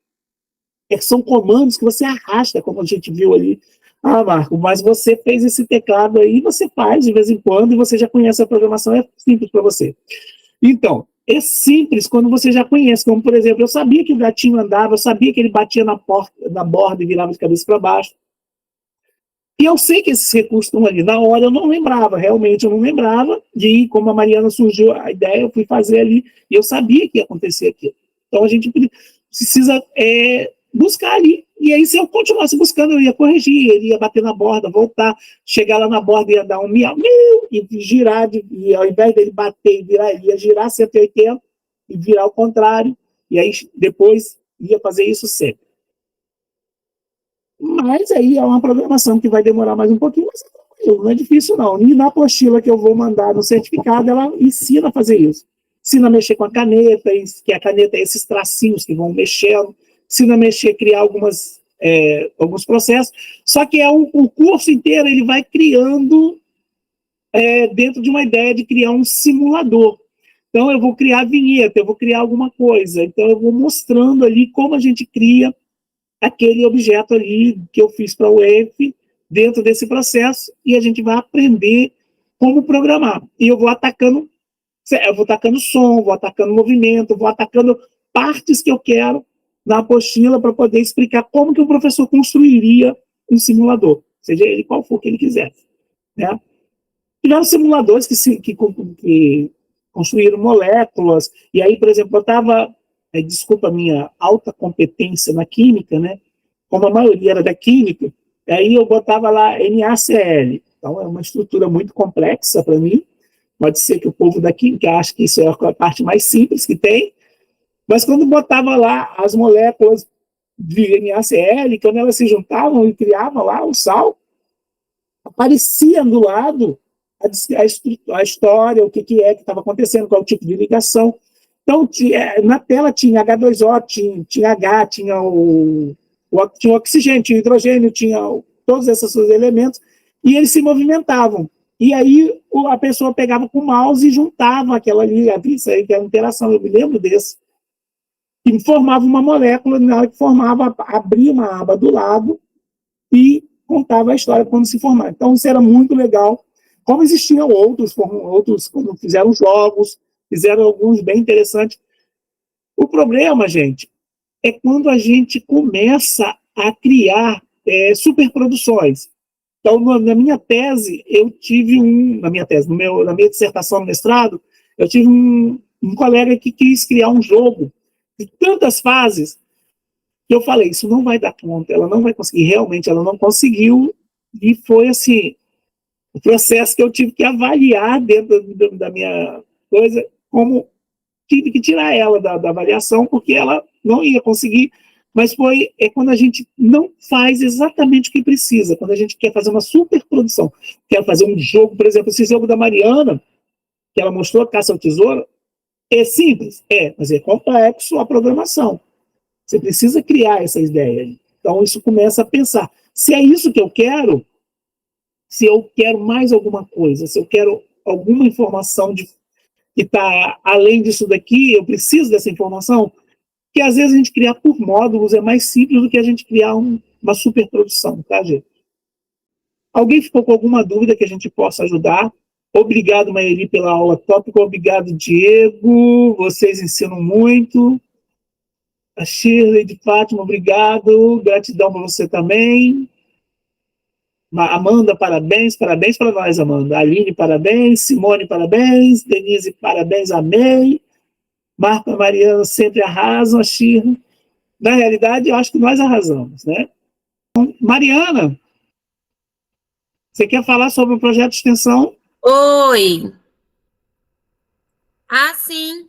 São comandos que você arrasta, como a gente viu ali. Ah, Marco, mas você fez esse teclado aí, você faz de vez em quando, e você já conhece a programação, é simples para você. Então, é simples quando você já conhece, como, por exemplo, eu sabia que o gatinho andava, eu sabia que ele batia na borda e virava de cabeça para baixo. E eu sei que esses recursos estão ali. Na hora eu não lembrava, realmente eu não lembrava, e como a Mariana surgiu a ideia, eu fui fazer ali, e eu sabia que ia acontecer aquilo. Então a gente precisa buscar ali. E aí, se eu continuasse buscando, eu ia corrigir, ele ia bater na borda, voltar, chegar lá na borda, ia dar um miau, e girar, e ao invés dele bater e virar, ele ia girar 180 e virar ao contrário, e aí depois ia fazer isso sempre. Mas aí é uma programação que vai demorar mais um pouquinho, mas não é difícil não. E na apostila que eu vou mandar no certificado, ela ensina a fazer isso. Ensina a mexer com a caneta, que a caneta é esses tracinhos que vão mexendo, ensina a mexer, criar alguns processos. Só que o curso inteiro ele vai criando dentro de uma ideia de criar um simulador. Então eu vou criar vinheta, eu vou criar alguma coisa. Então eu vou mostrando ali como a gente cria aquele objeto ali que eu fiz para o UF dentro desse processo, e a gente vai aprender como programar. E eu vou atacando som, vou atacando movimento, vou atacando partes que eu quero na apostila para poder explicar como que o professor construiria um simulador, seja ele qual for que ele quisesse. Né? Tiveram simuladores que construíram moléculas, e aí, por exemplo, botava... desculpa a minha alta competência na química, né? Como a maioria era da química, aí eu botava lá NaCl. Então, é uma estrutura muito complexa para mim. Pode ser que o povo da química ache que isso é a parte mais simples que tem, mas quando botava lá as moléculas de NaCl, quando elas se juntavam e criavam lá o sal, aparecia do lado a história, o que estava acontecendo, qual o tipo de ligação. Então, na tela tinha H2O, tinha H, tinha o oxigênio, tinha o hidrogênio, tinha todos esses elementos, e eles se movimentavam. E aí a pessoa pegava com o mouse e juntava aquela ali, isso aí que é a interação, eu me lembro desse, e formava uma molécula, na hora que formava, abria uma aba do lado e contava a história quando se formava. Então, isso era muito legal. Como existiam outros quando fizeram jogos, fizeram alguns bem interessantes. O problema, gente, é quando a gente começa a criar superproduções. Então, na minha tese, na minha dissertação no mestrado, eu tive um colega que quis criar um jogo de tantas fases que eu falei, isso não vai dar conta, ela não vai conseguir, realmente ela não conseguiu, e foi assim, o processo que eu tive que avaliar dentro da minha coisa, como tive que tirar ela da avaliação, porque ela não ia conseguir, mas quando a gente não faz exatamente o que precisa, quando a gente quer fazer uma superprodução, quer fazer um jogo, por exemplo, esse jogo da Mariana, que ela mostrou, Caça ao Tesouro, é simples, mas é complexo a programação. Você precisa criar essa ideia. Então, isso começa a pensar, se é isso que eu quero, se eu quero mais alguma coisa, se eu quero alguma informação que está além disso daqui, eu preciso dessa informação, que às vezes a gente criar por módulos é mais simples do que a gente criar uma superprodução, tá, gente? Alguém ficou com alguma dúvida que a gente possa ajudar? Obrigado, Maeli, pela aula tópica. Obrigado, Diego. Vocês ensinam muito. A Shirley de Fátima, obrigado. Gratidão para você também. Amanda, parabéns. Parabéns para nós, Amanda. Aline, parabéns. Simone, parabéns. Denise, parabéns. Amei. Marta, Mariana sempre arrasam. A Shirley. Na realidade, eu acho que nós arrasamos, né? Mariana, você quer falar sobre o projeto de extensão? Oi. Ah, sim.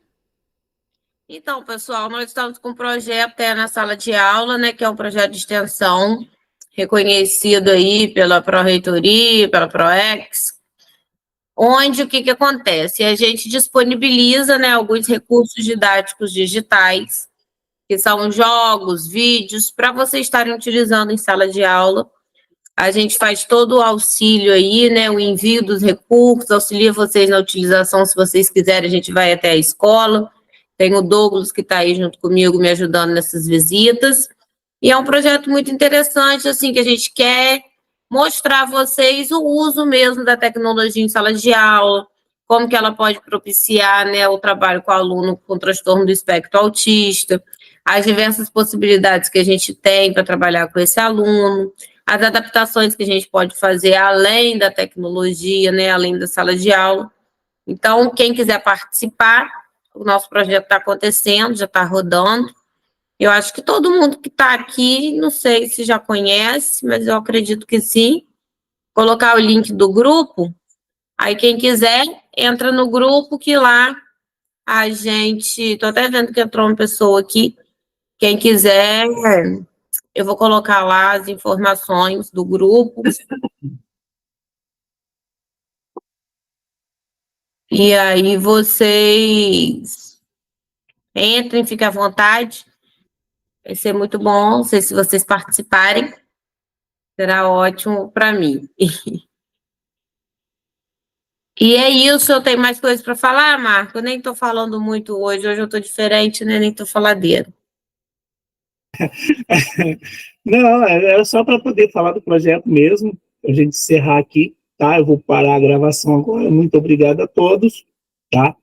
Então, pessoal, nós estamos com um projeto na sala de aula, né, que é um projeto de extensão reconhecido aí pela Pró-Reitoria, pela PROEX, onde o que acontece? A gente disponibiliza, né, alguns recursos didáticos digitais, que são jogos, vídeos, para vocês estarem utilizando em sala de aula. A gente faz todo o auxílio aí, né, o envio dos recursos, auxilia vocês na utilização, se vocês quiserem, a gente vai até a escola. Tem o Douglas que está aí junto comigo, me ajudando nessas visitas. E é um projeto muito interessante, assim, que a gente quer mostrar a vocês o uso mesmo da tecnologia em sala de aula, como que ela pode propiciar, né, o trabalho com o aluno com transtorno do espectro autista, as diversas possibilidades que a gente tem para trabalhar com esse aluno, as adaptações que a gente pode fazer além da tecnologia, né, além da sala de aula. Então, quem quiser participar, o nosso projeto está acontecendo, já está rodando. Eu acho que todo mundo que está aqui, não sei se já conhece, mas eu acredito que sim. Colocar o link do grupo, aí quem quiser, entra no grupo que lá a gente... Estou até vendo que entrou uma pessoa aqui. Quem quiser, eu vou colocar lá as informações do grupo. E aí vocês entrem, fiquem à vontade. Vai ser muito bom, não sei se vocês participarem. Será ótimo para mim. E é isso, eu tenho mais coisas para falar, Marco? Eu nem estou falando muito hoje eu estou diferente, né? Nem estou faladeira. Não, era só para poder falar do projeto mesmo, a gente encerrar aqui, tá? Eu vou parar a gravação agora. Muito obrigado a todos, tá?